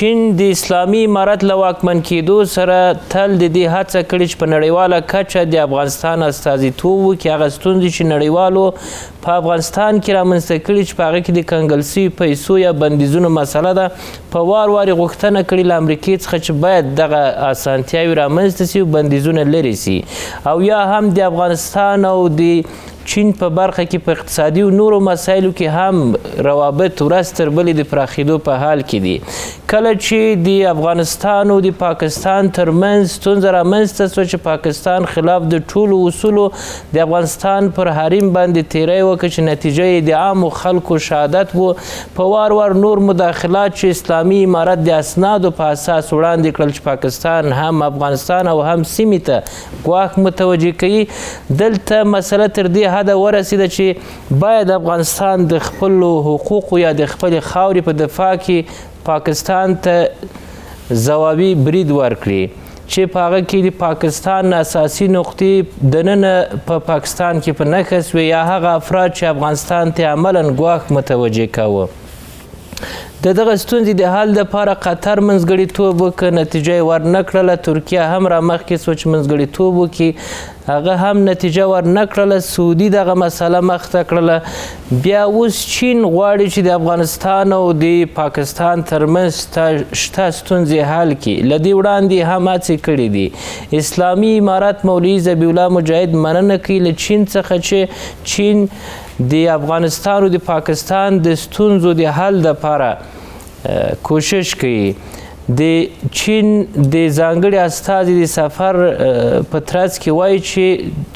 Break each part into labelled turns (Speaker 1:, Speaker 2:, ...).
Speaker 1: چین د اسلامي امارت له واکمن کېدو سره تل د دې هڅه کړې چې په نړیواله کچه د افغانستان استازیتوب وکړي، هغه ستونزې چې نړیوالو په افغانستان کې رامنځته کړي چې په هغه کې د کنګل سوي پیسو یا بندیزونو مسله ده، په وار وار یې غوښتنه کړې له امریکې څخه چې باید دغه اسانتیاوې رامنځته سي او بندیزونه لرې سي، او یا هم د افغانستان او د چین په برخه کې په اقتصادي او نورو مسایلو کې هم روابط ورځ تر بلې د پراخېدو په حال کې دي. کله چې د افغانستان او د پاکستان ترمنځ ستونزه رامنځته سوه چې پاکستان خلاف د ټولو اصولو د افغانستان پر حریم باندې تیری وکړه چې نتیجه یې د عامو خلکو شهادت و، په وار وار نور مداخلات چې اسلامي امارت د اسنادو په اساس وړاندې کړل چې پاکستان هم افغانستان او هم سیمې ته ګواښ متوجه کوي. دلته مسله تر دې حده ورسېده چې باید افغانستان د خپلو حقوقو یا د خپلې خاورې په دفاع کې پاکستان ته ځوابي برید ورکړي چې په هغه کې د پاکستان اساسي نقطې دننه په پاکستان کې په نښه سوې یا هغه افراد چې افغانستان ته عملا ګواښ متوجه کاوه. د دغه ستونزې د حل دپاره قطر منځګړیتوب وکړه، نتیجه یې ورنه کړله. ترکیه هم رامخکې سوه چې منځګړیتوب وکړي، هغه هم نتیجه ورنه کړله. سعودي دغه مسله مخته کړله. بیا اوس چین غواړي چې د افغانستان او د پاکستان ترمنځ شته ستونزې حل کړي. له دې وړاندې هم هڅې کړي دي. اسلامي امارت مولوي ذبیح الله مجاهد مننه کوي له چین څخه چې چین د افغانستان او د پاکستان د ستونزو د حل دپاره کوشش کوي. د چین د ځانګړي استازي د سفر په ترڅ کې وایي چې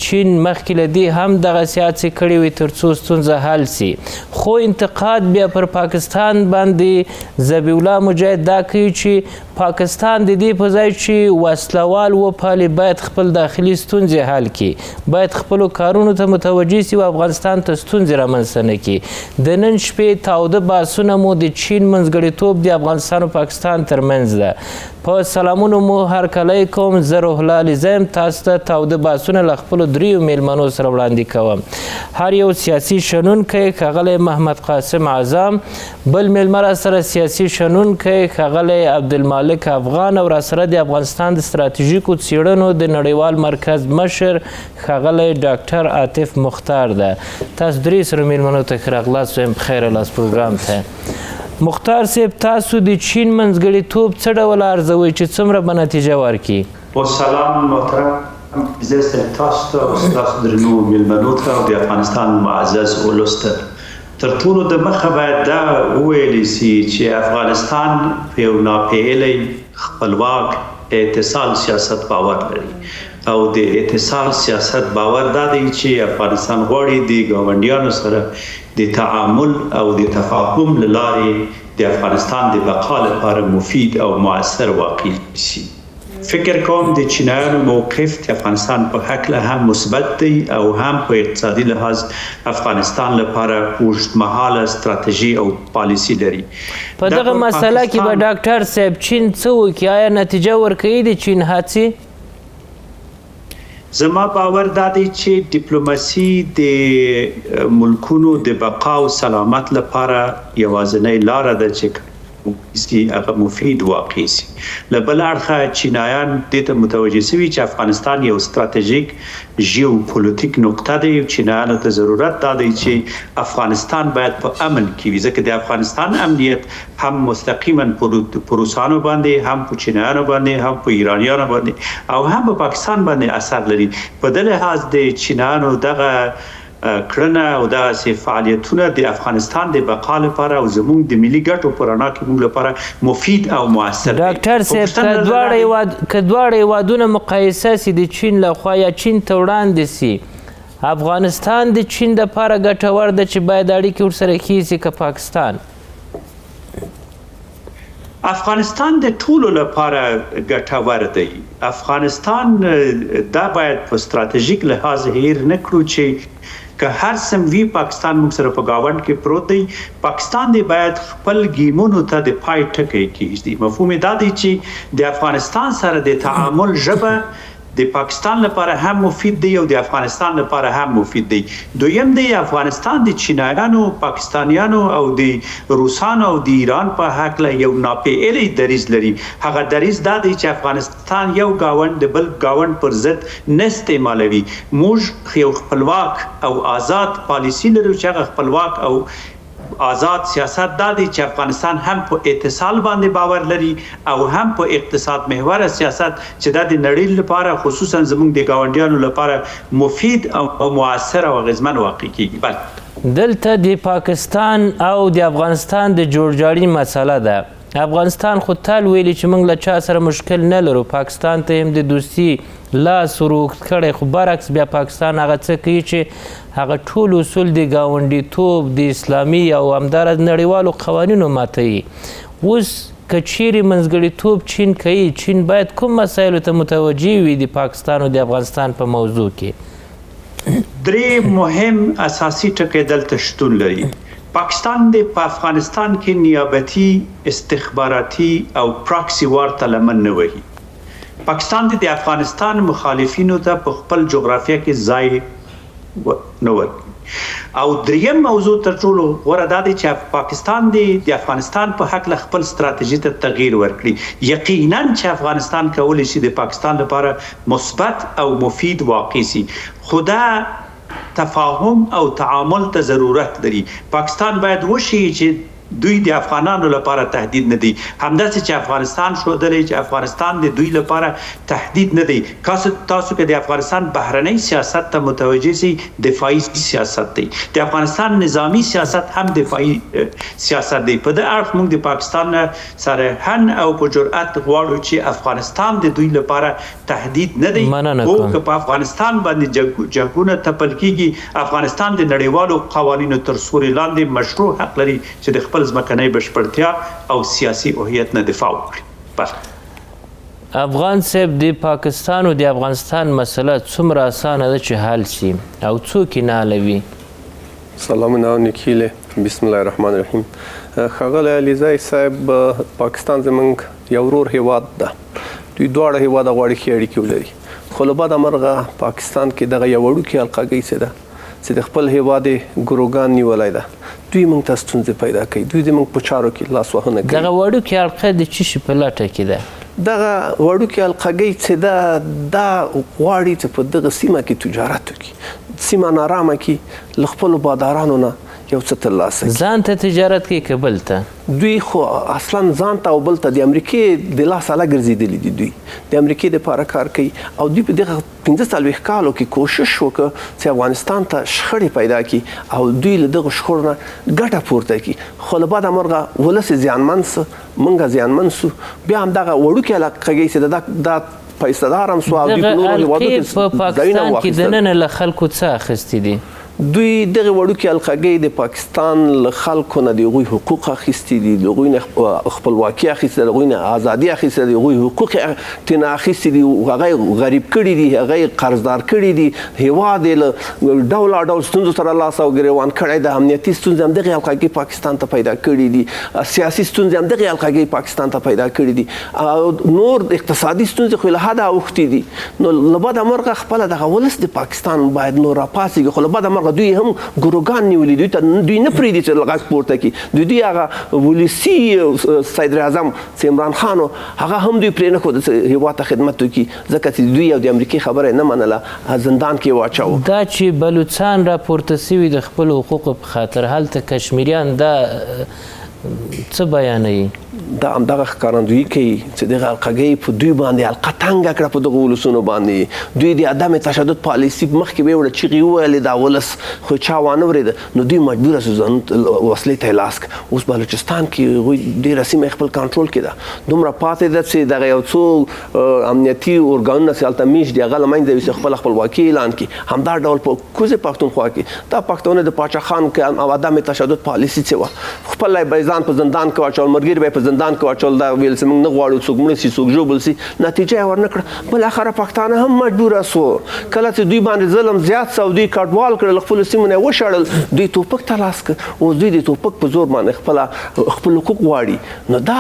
Speaker 1: چین مخکې له دې هم دغسې هڅې کړې وې تر څو ستونزه حل سي، خو انتقاد بیا پر پاکستان باندې ذبیح الله مجاهد دا کوي چې پاکستان د دې په ځای چې وسلوال وپالي باید خپل داخلي ستونزې حل کړي، باید خپلو کارونو ته متوجه سي او افغانستان ته ستونزې رامنځته نه کړي. د نن شپې تاوده بحثونه مو د چین منځګړیتوب د افغانستان او پاکستان ترمنځ ده. په سلامونو مو هرکلی کوم. زه روح الله علیزی یم. تاسو ته تاوده بحثونه له خپلو دریو میلمنو سره وړاندې کوم. هر یو سیاسي شنونکی ښاغلی محمد قاسم اعظم، بل میلمه راسره سیاسي شنونکی ښاغلی عبدالمالک افغان، او راسره د افغانستان د ستراتیژیکو څیړنو د نړیوال مرکز مشر ښاغلی ډاکټر عاطف مختار ده. تاسو درې سره میلمنو ته ښه راغلاست وایم. پخیر راغلاست پروګرام ته. مختار صاحب، تاسو د چین منځګړیتوب څه ډول ارزوئ چې څومره به نتیجه ورکړي؟
Speaker 2: سلام محترم، زه ستاسو ته او ستاسو درنو میلمنو ته او د افغانستان معزز ولس ته تر ټولو د مخه باید دا وویلی سي چې افغانستان په یو ناپیهلی خپلواک اتصال سیاست باور لري، او د اتصال سیاست باور دا دی چې افغانستان غواړي د ګاونډیانو سره د تعامل او د تفاهم له لارې د افغانستان د بقا لپاره مفید او مؤثر واقع شي. فکر کوم د چینایانو موقف د افغانستان په هکله هم مثبت دی او هم په اقتصادي لحاظ افغانستان لپاره اوږدمهاله ستراتیژي او پالیسي لري.
Speaker 1: په دغه مسله کې به ډاکټر صاحب چین څه وکړي؟ آیا نتیجه ورکوي د چین هڅې؟
Speaker 2: زما باور دا دی چې ډیپلوماسي د ملکونو د بقا او سلامت لپاره یوازینۍ لاره ده چې هغه مفید واقع سي. له بل اړخه چینایان دې ته متوجه سوي چې افغانستان یو ستراتیژیک ژیوپولیټیک نقطه دی. چینایانو ته ضرورت دا دی چې افغانستان باید په امن کې وي، ځکه د افغانستان امنیت هم مستقیما په روسانو باندې، هم په چینایانو باندې، هم په ایرانیانو باندې او هم په پاکستان باندې اثر لري. په دې لحاظ د چینایانو دغه کړنه او دغسې فعالیتونه د افغانستان د بقا لپاره او زموږ د ملي ګټو په رڼا کې موږ لپاره مفید او مؤثر دي.
Speaker 1: ډاکټر صاحب، که دواړه هیوادونه مقایسه سي د چین لخوا یا چین ته وړاندې سي، افغانستان د چین دپاره ګټور ده چې باید اړیکې ورسره ښې سي که پاکستان؟
Speaker 2: افغانستان د ټولو لپاره ګټور دی. افغانستان دا باید په ستراتیژیک لحاظ هیر نه کړو چې که هر سم وی پاکستان موږ سره په گاوند کې پروت دی، پاکستان دی باید خپل ګیمونو ته د پای ټکی کېږدي. مفهوم دا دی چې د افغانستان سره د تعامل ژبه د پاکستان لپاره هم مفید دی او د افغانستان لپاره هم مفید دی. دویم دی افغانستان د چینایانو، پاکستانیانو او د روسانو او د ایران په حق له یو ناپیلی دریځ لري. هغه دریځ دا دی چې افغانستان یو گاوند د بل گاوند پر ضد نه استعمالوي. موږ یو خپلواک او آزاد پالیسی لرو چې هغه خپلواک او آزاد سیاست دا دی چې افغانستان هم په اتصال باندې باور لري او هم په اقتصاد محور سیاست چې دا د نړۍ لپاره خصوصا زموږ د ګاونډیانو لپاره مفید او مؤثر او اغیزمن واقع کیږي.
Speaker 1: دلته د پاکستان او د افغانستان د جوړجاړي مسله ده. افغانستان خو تل ویلي چې موږ له چا سره مشکل نه لرو، پاکستان ته هم د دوستي لاس ور کړی، خو برعکس بیا پاکستان هغه څه کوي چې هغه ټول اصول د ګاونډیتوب د اسلامي او همداراز نړیوالو قوانینو ماتوي. اوس که چیرې منځګړیتوب چین کوي، چین باید کوم مسایلو ته متوجه وي د پاکستان او د افغانستان په موضوع کې؟
Speaker 2: درې مهم اساسي ټکي دلته شتون لري. پاکستان په افغانستان کې نیابتي، استخباراتي او پراکسي وار ته لمن نه وهي. پاکستان د افغانستان مخالفینو ته په خپل جغرافیه کې ځای نه ورکوي. او دریم موضوع تر ټولو غوره دا دی چې پاکستان د افغانستان په حق له خپل ستراتیژي ته تغییر ورکړي. یقینا چې افغانستان کولی شي د پاکستان لپاره مثبت او مفید واقع شي، خدا تفاهم او تعامل ته ضرورت لري. پاکستان باید وشي چې دوی د افغانانو لپاره تهدید نه دي، همداسې چې افغانستان ښودلی چې افغانستان د دوی لپاره تهدید نه دی. تاسو که د افغانستان بهرنی سیاست ته متوجه سي، دفاعي سیاست دی. د افغانستان نظامی سیاست هم دفاعي سیاست دی. په دې اړخ موږ د پاکستان صراحتاً او په جرأت غواړو چې افغانستان د دوی لپاره تهدید نه دی. او که په افغانستان باندې جنګونه تپل کیږي، افغانستان د نړیوالو قوانینو تر سوري لاندې مشروع حق لري چې د خپل ځمکنۍ بشپړتیا او سیاسي هویت نه دفاع وکړي.
Speaker 1: افغان صاحب، د پاکستان او د افغانستان مسله څومره اسانه ده چې حل شي او څوک یې نه حلوي؟
Speaker 3: سلامونه او نیکیله. بسم الله الرحمن الرحیم. ښاغلی علیزی صاحب، پاکستان زموږ یو ورور هیواد ده. دوی دواړه هیواده غواړي ښې اړیکې ولري، خو له بده مرغه پاکستان کې دغه یو وړوکې حلقګۍ څه ده چې د خپل هیواد ګروګان نیولی ده. دوی موږ ته ستونزې پیدا کوي، دوی زموږ په چارو کې لاس وهنه کوي.
Speaker 1: دغه وړوکې حلقه د څه شي په لټه کې ده؟
Speaker 3: دغه وړوکې حلقګۍ چې ده دا غواړي چې په دغه سیمه کې تجارت وکړي، سیمه نارامه کړي، له خپلو بادارانو نه یو څه ترلاسه کړي.
Speaker 1: ځان ته تجارت کوي که بل ته؟
Speaker 3: دوی خو اصلا ځان ته او بل ته د امریکې د لاس اله ګرځېدلي دي. دوی د امریکې دپاره کار کوي او دوی په دغه 45 کالو کې کوشش وکړ چې افغانستان ته شخړې پیدا کړي او دوی له دغه شخړو نه ګټه پورته کړي، خو له بده مرغه ولس یې زیانمن سو، موږ زیانمن سو. بیا هم دغه وړوکې حلقګۍ چې دا پیسه دار هم سو او دوی په نورو هېوادو کې
Speaker 1: په پاکستان کې دننه له خلکو څه اخیستي دي؟
Speaker 3: دوی دغه وړوکې حلقګۍ د پاکستان له خلکو نه د هغوی حقوق اخیستي دي، د هغوی نه خپلواکي اخیستې ده، د هغوی نه ازادي اخیستې ده، د هغوی حقوق ترې نه اخیستي دي، هغه یې غریب کړي دي، هغه یې قرضدار کړي دي، هېواد یې له ډوله ستونزو سره لاس او ګرېوان کړی ده. امنیتي ستونزې هم دغې حلقګۍ پاکستان ته پیدا کړي دي، سیاسي ستونزې هم دغې حلقګۍ پاکستان ته پیدا کړي دي، او نور اقتصادي ستونزې خو له حده اوښتې دي. نو له بده مرغه خپله دغه ولس د پاکستان باید نور راپاڅېږي، خو له بده مرغه دوی هم ګروګان نیولي، دوی نه پرېږدي چې غږ پورته کړي. دوی هغه ولسي صدر اعظم چې عمران خان و، هغه هم دوی پرې نه ښوده چې هېواد ته خدمت وکړي، ځکه چې دوی او د امریکې خبره یې نه منله، زندان کې یې واچاوه.
Speaker 1: دا چې بلوچستان راپورته سوي د خپلو حقوقو په خاطر، هلته کشمیریان دا څه بیانوي؟
Speaker 3: دا همدغه ښکارندویي کوي چې دغه حلقګۍ په دوی باندې حلقه تنګه کړه، په دغو ولسونو باندې دوی د عدم تشدد پالیسي مخکې ویې وړه، چغې وویلې دا ولس، خو چا وانه ورېده، نو دوی مجبوره شو وسلې ته یې لاس کړه. اوس بلوچستان کې هغوی ډېره سیمه یې خپل کنټرول کې ده، دومره پاتې ده چې دغه یو څو امنیتي ارګانونه چې هلته میشت دي هغه له منځه یوسي، خپله خپلواکي اعلان کړي. همدا ډول په کوزې پښتونخوا کې دا پښتانه د پاچا خان او عدم تشدد پالیسي څه وه، خپله به یې ځان په زندان کې واچول، ملګري به یې په زندان کې واچول، دا ویل چې موږ نه غواړو څوک مړه شي څوک ژوبل شي، نتیجه یې ورنکړه. بالاخره پښتانه هم مجبوره سو، کله چې دوی باندې ظلم زیات سو، دوی کډوال کړل، خپلو سیمو نه یې وشړل، دوی ټوپک ته لاس کړ. اوس دوی د ټوپک په زور باندې خپل حقوق غواړي. نو دا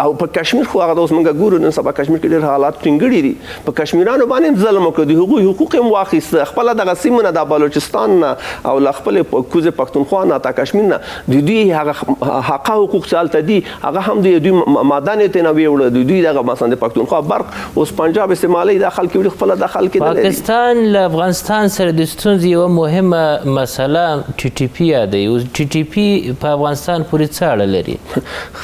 Speaker 3: او په کشمیر خو هغه اوس موږ ګورو نن سبا کشمیر کې ډېر حالات ټینګړي دي. په کشمیرانو باندې ظلم وکړ، دوی هغوی حقوق یې واخیسته، خپله دغه سیمو نه د بلوچستان نه او له خپلې کوزې پښتونخوا نه تا کشمیر نه دوی هغه حقه حقوق چې هلته دي هغه هم دوی مادن یې ترېنه ویوړه. دوی دغه مثلا د پښتونخوا برق اوس پنجاب استعمالوي، دا خلک وړي خپله دا خلک
Speaker 1: پاکستان له افغانستان سره د ستونزې یوه مهمه مسله ټي ټي پي یادوي. اوس ټي ټي پي په افغانستان پورې څه اړه لري؟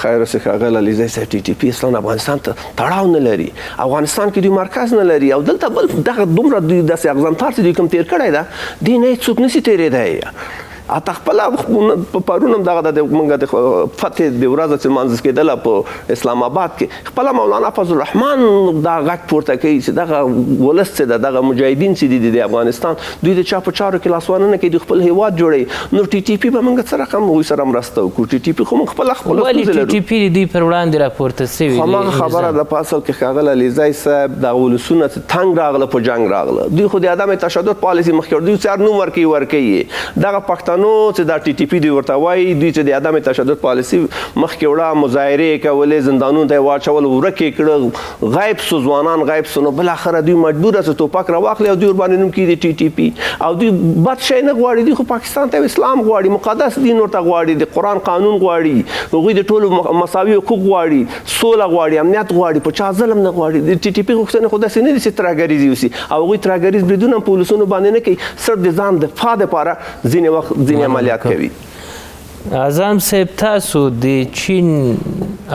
Speaker 3: خیر اوسې ښاغلی علیزی صاحب، ټي ټي پي اصلا افغانستان ته تړاو نه لري. افغانستان کې دوی مرکز نه لري، او دلته بل دغه دومره دوی داسې اغزنتار چې دوی کوم تېر کړی ده، دوی نه هېڅ څوک نشي تېرېدی. اته خپله پرون هم دغه د موږ د فتح د ورځ چې لمانځل کېدله په اسلام آباد کې، خپله مولانا فضل الرحمن دا غږ پورته کوي چې دغه ولس چې ده، دغه مجاهدین چې دي د افغانستان، دوی د چا په چارو کې لاسوانه نه کوي، دوی خپل هېواد جوړوي. نو ټي ټي پي به موږ څه رقم هغوی سره مرسته وکړو؟ ټي ټي پي خو موږ خپله
Speaker 1: ولې ټي ټي پي د دوی پر وړاندې راپورته سوي؟
Speaker 3: هماغه خبره ده په اصل کې ښاغلی علیزی صاحب، دغه ولسونه چې تنګ راغله په جنګ راغله، دوی خو د عدم تشدد پالیسي مخکې دوی څار نوم ورکوي. دغه پښتنو چې دا ټي ټي پي دوی ورته وایي، دوی چې د عدم تشدد پالیسي مخکې وړه مظاهرې کولې، زندانونو ته یې واچول، ورک یې کړه، غایب سو ځوانان غایب سو. نو بالاخره دوی مجبوره چې ټوپک راواخلي او دوی ورباندې نوم کړي ټي ټي پي. او دوی بد شی نه غواړي، دوی خو پاکستان ته اسلام غواړي، مقدس دین ورته غواړي، د قرآن قانون غواړي، هغوی د ټولو مساوي حقوق غواړي، سوله غواړي، امنیت غواړي، په چا ظلم نه غواړي. د ټي ټي پي غوښتنې خو داسې نه دي چې ترهګریز یوسي، او هغوی ترهګریز بریدونه په ولسونو باندې نه کوي، صرف د ځان دفاع دپاره ځینې وخت ځینې عملیات کوي.
Speaker 1: اعظم صاحب، تاسو د چین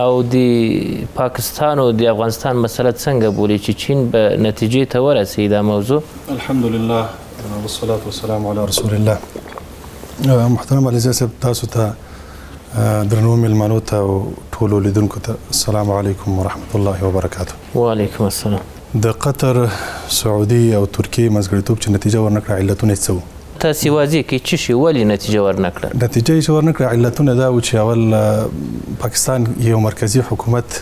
Speaker 1: او د پاکستان او د افغانستان مسله څنګه بولي چې چین به نتیجې ته ورسوي دا موضوع؟
Speaker 4: الحمدلله والصلاة والسلام علی رسول الله. محترم علیزی صاحب، تاسو ته درنو میلمنو ته او ټولو لیدونکو ته السلام علیکم ورحمت الله وبرکاته.
Speaker 1: وعلیکم السلام.
Speaker 4: د قطر، سعودي او ترکیې منځګړیتوب چې نتیجه ورنکړه، علتونه یې څه وو؟
Speaker 1: تاسې واضح کړئ چې شي ولې نتیجه ورنکړه؟
Speaker 4: نتیجه یې چې ورنکړه علتونه دا و چې اول پاکستان یو مرکزي حکومت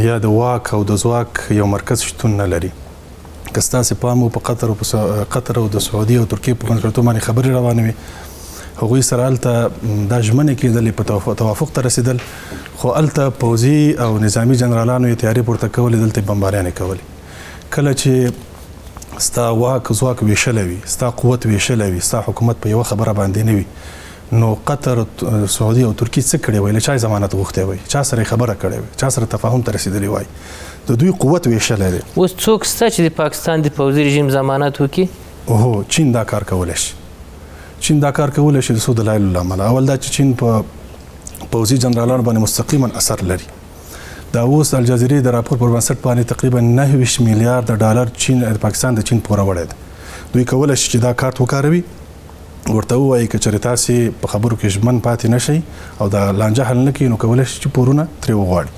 Speaker 4: یا د واک او د ځواک یو مرکز شتون نه لري. که ستاسې پام و په قطر او د سعودي او ترکیې په منځګړیتوب باندې خبرې روانې وي، هغوی سره هلته دا ژمنې کېدلې، په توافق ته رسېدل، خو هلته پوځي او نظامي جنرالانو یې تیارې پورته کولې، دلته یې بمباریانې کولې. کله چې ستا واک ځواک ویشلی وي، ستا قوت ویشلی وي، ستا حکومت په یوه خبره باندې نه وي، نو قطر، سعودي او ترکیې څه کړی وای؟ له چا ضمانت غوښتی وای؟ چا سره خبره کړې وای؟ چا سره تفاهم ته رسېدلی وای؟ د دوی قوت ویشلی دی.
Speaker 1: اوس څوک شته چې د پاکستان د پوځي رژیم ضمانت وکړي؟
Speaker 4: هو، چین دا کار کولی شي. چین دا کار کولی شي د څو دلایلو له امله. اول دا چې چین په پوځي جنرالانو باندې مستقیما اثر لري. دا اوس الجزیرې د راپور پر بنسټ باندې تقریبا 29 میلیارډ ډالر چین د پاکستان د چین پوره وړی دی. دوی کولی شي چې دا کارت وکاروي، ورته ووایي که چېرې تاسې په خبرو کې ژمن پاتې نه شئ او دا لانجه حل نه کړي، نو کولی شي چې پورونه ترې وغواړي.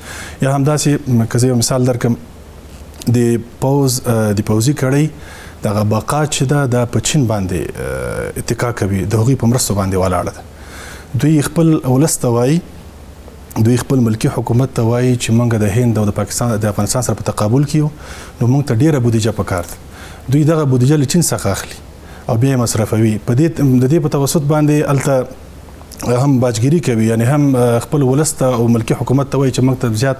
Speaker 4: یا همداسې که زه یو مثال درکړم، د پوځي کړۍ دغه بقا چې ده دا په چین باندې اتکا کوي، د هغوی په مرستو باندې ولاړه ده. دوی خپل ولس ته وایي، دوی خپل ملکی حکومت ته وایي چې موږ د هند او د افغانستان سره په تقابل کې یو، نو موږ ته ډیره بودیجه پکار ده. دوی دغه بودیجه له چین څخه اخلي او بیا یې مصرفوي. د دې په توسط باندې هلته هم باجګیري کوي، یعنی هم خپل ولس ته او ملکی حکومت ته وایي چې موږ ته زیات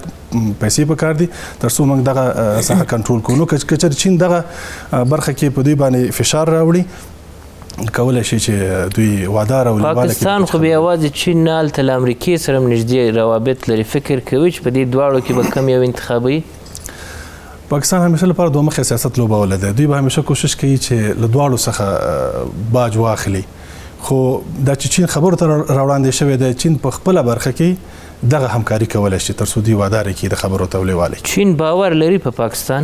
Speaker 4: پیسې پکار دي تر څو موږ دغه ساحه کنټرول کړو. نو که چېرې چین دغه برخه کې په دوی باندې فشار راوړي، کولی شي چې دوی وعده راولي.
Speaker 1: پاکستان خو بیا یوازې چین نه، هلته له امریکې سره هم نږدې روابط لري. فکر کوي چې په دې دواړو کې به کم یو انتخابوي؟
Speaker 4: پاکستان همیشه لپاره دوه مخې سیاست لوبولی دی. دوی به همیشه کوشش کوي چې له دواړو څخه باج واخلي، خو دا چې چین خبرو ته راوړاندې شوی دی، چین په خپله برخه کې دغه همکاري کولی شي تر څو دوی وعده راکړي د خبرو تولیوالی.
Speaker 1: چین باور لري په پاکستان؟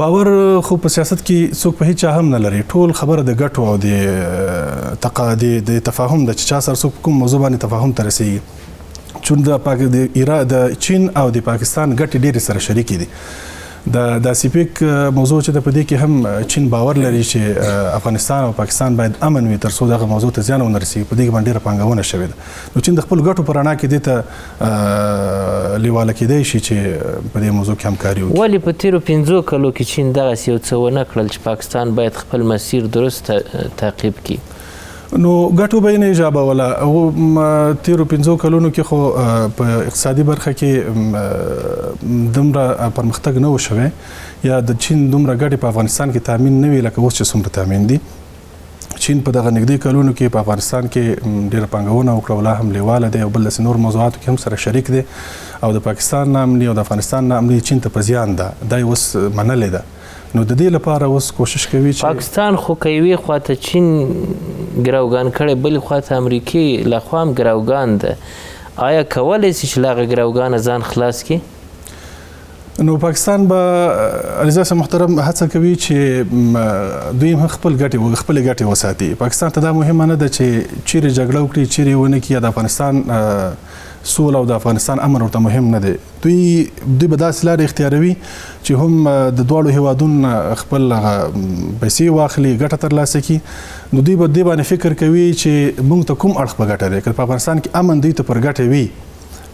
Speaker 4: باور خو په سیاست کې څوک په هیچ هم نه لري. ټول خبره د ګټو او د تفاهم ده چې چا سره څوک کوم موضوع باندې تفاهم ته رسېږي. چون د چین او د پاکستان ګټې ډېرې سره شریکې دي. د سیپیک موضوع چې د پدې کې هم چین باور لري چې افغانستان او پاکستان باید امن وي تر څو دغه موضوع ته زیان ونه رسیږي. په دې کې باندې ډېره پانګونه شوې ده. نو چین د خپل ګټو په رڼا کې دې ته لیواله کېدی شي چې په دې موضوع کې همکاري وکړي.
Speaker 1: ولې په تېرو 5 کلو کې چین دغسې یو څه ونه کړل چې پاکستان باید خپل مسیر درست تعقیب کړي؟
Speaker 4: نو ګټو به یې نه ایجابوله. تېرو 5 کلونو کې خو په اقتصادي برخه کې دومره پرمختګ نه و شوی یا د چین دومره ګټې په افغانستان کې تامین نه وي لکه اوس چې څومره تامین دي. چین په دغه نږدې کلونو کې په افغانستان کې ډېره پانګونه وکړه، ولا هم لیواله دی او بل داسې نور موضوعاتو کې هم سره شریک دی او د پاکستان ناامني او د افغانستان ناامني چین ته په زیان ده. دا یې اوس منلې ده. نو د دې لپاره اوس کوشش کوي چې
Speaker 1: پاکستان خو که یوې خواته چین ګروګان کړی بلې خواته امریکې لخوا هم ګروګان ده، آیا کولی شي چې له هغه ګروګانه ځان خلاص کړي؟
Speaker 4: نو پاکستان به علیزاده صاحب محترم هڅه کوي چې دوی هم خپلې ګټې وساتي. پاکستان ته دا مهمه نه ده چې چیرې جګړه وکړي چیرې ونه کړي یا د افغانستان سوله او د افغانستان امن ورته مهم نه دی. دوی به داسې لارې اختیاروي چې هم د دواړو هیوادونو خپل پیسې واخلي ګټه ترلاسه کړي. نو دوی به دې باندې فکر کوي چې موږ ته کوم اړخ په ګټه دی. که په افغانستان کې امن دوی ته پر ګټه وي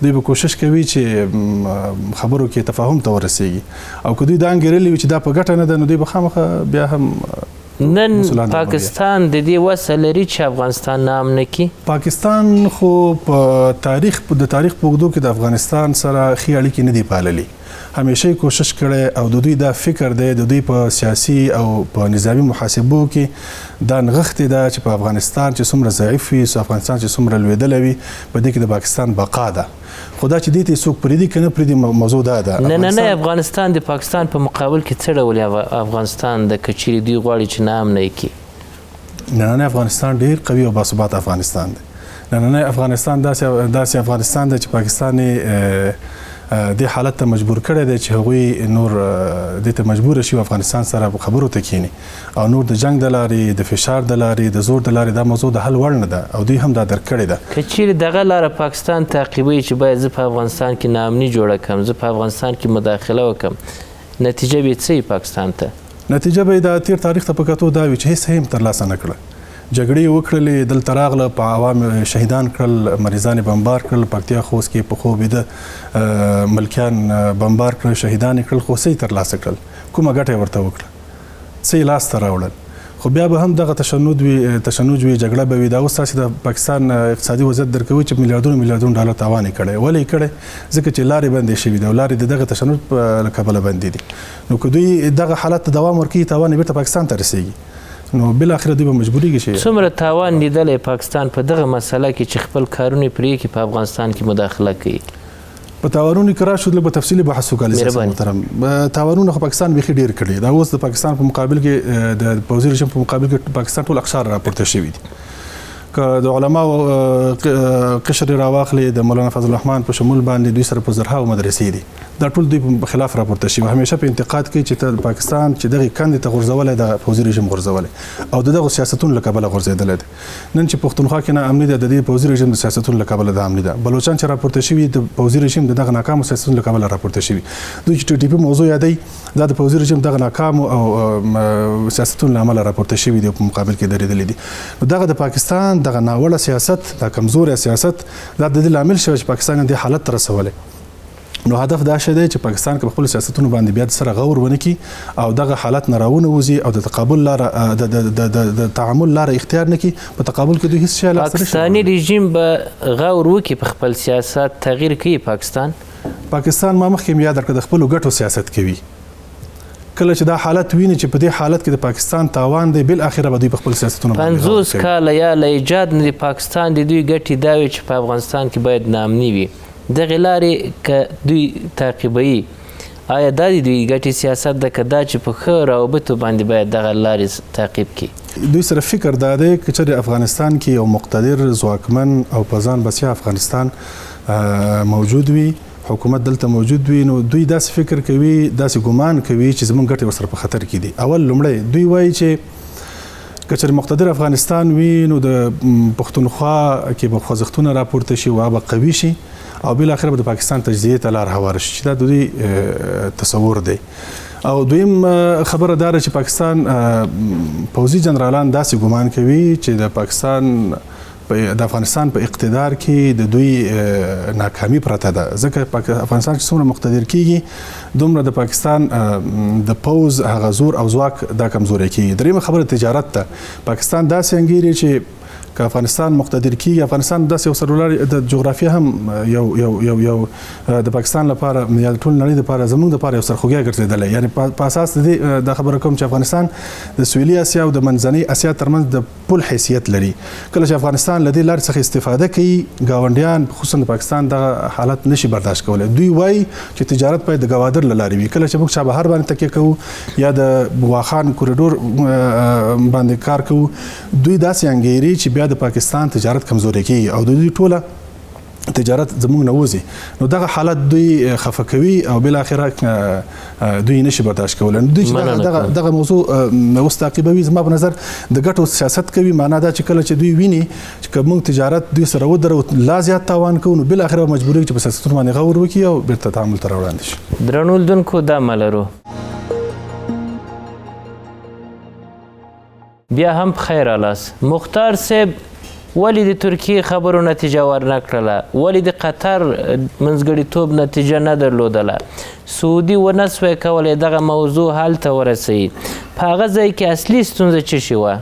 Speaker 4: دوی به کوشش کوي چې خبرو کې تفاهم ته ورسیږي او که دوی دا انګیرلي وي چې دا په ګټه نه ده نو دوی به خامخا بیا هم
Speaker 1: نن پاکستان د دې وسه لري چې افغانستان ناامنه کړي؟
Speaker 4: پاکستان خو په تاریخ په اوږدو کې د افغانستان سره ښې اړیکې نه دي پاللي. همیشه کوشش کړی او د دوی دا فکر دی د دوی په سیاسي او په نظامی محاسبو کې دا نغښتې ده چې په افغانستان چې څومره ضعیف وي افغانستان چې څومره لوېدلی وي په دې کې د پاکستان بقا ده. خو دا چې دې ته څوک پرېږدي که نه پرېږدي موضوع دا ده.
Speaker 1: نه افغانستان د پاکستان په مقابل کې څه ډول افغانستان د که چیرې دوی غواړي چې ناامنه یې کړي؟
Speaker 4: نننی افغانستان ډېر قوي او باثباته افغانستان دی. نننی افغانستان داسې افغانستان دی چې پاکستان دې حالت ته مجبور کړی دی چې هغوی نور دې ته مجبوره شي افغانستان سره خبرو ته کینی او نور د جنگ د لارې د فشار د لارې د زور د لارې دا موضوع د حل وړ نه ده او دوی هم دا درک کړې ده.
Speaker 1: که چیرې دغه لاره پاکستان تعقیبوي چې باید زه په افغانستان کې ناامني جوړه کړم زه په افغانستان کې مداخله وکړم نتیجه به یې څه وي پاکستان ته؟
Speaker 4: نتیجه به یې د تیر تاریخ ته په کتو دا وي چې هېڅ هم ترلاسه نه کړه. جګړې وکړلې دلته راغله په عوام شهیدان کړل مریضان بمبار کړل پکتیا خوست کې په خوب د ملکیان بمبار کړل شهیدان کړل خو څه ترلاسه کړل کومه ګټه ورته وکړه څه لاس ته راوړل خو بیا به هم دغه تشنج وي جګړه به وي دا اوس تاسې د پاکستان اقتصادي وضعیت درکوي چې میلیارډونو ډالر تاوان یې کړی ولې یې کړی ځکه چې لارې بندې شوي دي او لارې د دغه تشنج په کبله بندې دي. نو که دوی دغه حالت ته دوام ورکوي تاوان یې بیرته پاکستان ته رسیږي نو بالاخره دوی به مجبوریږي چې
Speaker 1: څومره تاوان لیدلی پاکستان په دغه مسله کې چې خپل کارونه یې پرې کړي په افغانستان کې مداخله کوي؟
Speaker 4: په تاوانونو کې راشو لږ په تفصیلي بحث وکړو محترم. تاوانونه خو پاکستان بیخي ډېر کړي دا اوس د پاکستان په مقابل کې د پوځي رژیم په مقابل کې پاکستان ټول اقشار راپورته شوي دي. که د علماو قشر راواخلي د مولانا فضل الرحمن په شمول باندې دوی سره په زرهاو مدرسې دي دا ټول دوی په خلاف راپورته شوي همیشه په انتقاد کوي چې پاکستان چې دغه کندې ته غورځولی د پوځي رژیم غورځولی او د دغه سیاستونو له کبله غورځېدلی دی. نن چې پښتونخوا کې ناامني ده د دې پوځي رژیم د سیاستونو له کبله ناامني ده. بلوچستان چې راپورته شوي د پوځي رژیم د دغه ناکامو سیاستونو له کبله راپورته شوي. دوی چې ټي ټي پي موضوع یادوي دا د پوځي رژیم دغه ناکامو او سیاستونو له امله راپورته شوي دي په مقابل کې درېدلي دي. نو دغه د پاکستان دغه ناوړه سیاست دا کمزوری سیاست دا د دې لامل شوی چې پاکستان دې حالت ته رسولی. نو هدف دا شی دی چې پاکستان که په خپلو سیاستونو باندې بیا سره غور ونه کړي او دغه حالت نه راونوځي او د تقابل لاره د تعامل لاره اختیار نه کړي په تقابل کې دوی هیڅ شی لاسته نشي.
Speaker 1: پاکستاني رژیم به غور وکړي په خپل سیاست تغییر کوي پاکستان
Speaker 4: ما مخکې یاد درکړه د خپلو ګټو سیاست کوي. کله چې دا حالت ویني چې په دې حالت کې د پاکستان تاوان دی بالاخره به دوی په خپل سیاستونو باندې
Speaker 1: 50 کاله یا له ایجاد نه د پاکستان د دوی ګټې دا وي چې په افغانستان کې باید ناامني وي دغه لارې که دوی تعقیبوي آیا دا د دوی ګټې سیاست ده که دا چې په ښه روابطو باندې باید دغه لارې تعقیب کړي؟
Speaker 4: دوی سره فکر دا دی که چېرې افغانستان کې یو مقتدر ځواکمن او په ځان بسیا افغانستان موجود وي حکومت دلته موجود وي نو دوی داسې فکر کوي داسې ګمان کوي چې زموږ ګټې ورسره په خطر کې دي. اول لومړی دوی وایي چې که چېرې مقتدر افغانستان وي نو د پښتونخوا کې به خوځښتونه راپورته شي او به قوي شي او بل اخر به د پاکستان تجزیه ته لار هوار شي دا د دوی تصور دی. او دویم خبره دا چې پاکستان پوځي جنرالان داسې ګمان کوي چې د پاکستان د افغانستان په اقتدار کې د دوی ناکامي پرته ده، ځکه افغانستان چې څومره مقتدر کیږي دومره د پاکستان د پوځ هغه زور او ځواک دا کمزوری کیږي. دریمه خبره تجارت ته، پاکستان داسې انګیري چې که افغانستان مقتدر کیږي، افغانستان داسې یو سرولاري د جغرافیه هم یو د پاکستان لپاره یا ټول نړۍ لپاره زموږ لپاره یو سرخوږی ګرځېدلی، یعنی په اساس د دې دا خبره کوم چې افغانستان د سویلي اسیا او د منځنۍ اسیا ترمنځ د پل حیثیت لري. کله چې افغانستان له دې لارې څخه استفاده کوي، ګاونډیان خصوصا د پاکستان دغه حالت نشي برداشت کولی. دوی وایي چې تجارت باید د ګوادر له لارې وي. کله چې موږ چابهار باندې تکیه کوو یا د واخان کوریډور باندې کار کوو، دوی داسې انګیري چې بیا د پاکستان تجارت کمزوري کیږي او دوی ټوله تجارت زموږ نه وځي. نو دغه حالت دوی خفه کوي او بل اخره دوی نشي برداشت کولی. دوی چې دغه موضوع اوس تعقیبوي، زما په نظر د ګټو سیاست کوي. معنا دا چې کله چې دوی ویني چې موږ تجارت دوی سره ودرو لا زیات تاوان کوو، نو بل اخره مجبوري چې په سیاستونو باندې غور وکړي او بیرته تعامل ته راوړاندې شي.
Speaker 1: درنو لیدونکو دا ملرو بیا هم بخیر رالاست. مختار صاحب ولې د ترکیې خبرو نتیجه ورنه کړله؟ ولې د قطر منځګړیتوب نتیجه نه درلودله؟ سعودي ونه سوی کولی دغه موضوع حل ته ورسوي؟ په هغه ځای کې اصلي ستونزه څه شي وه؟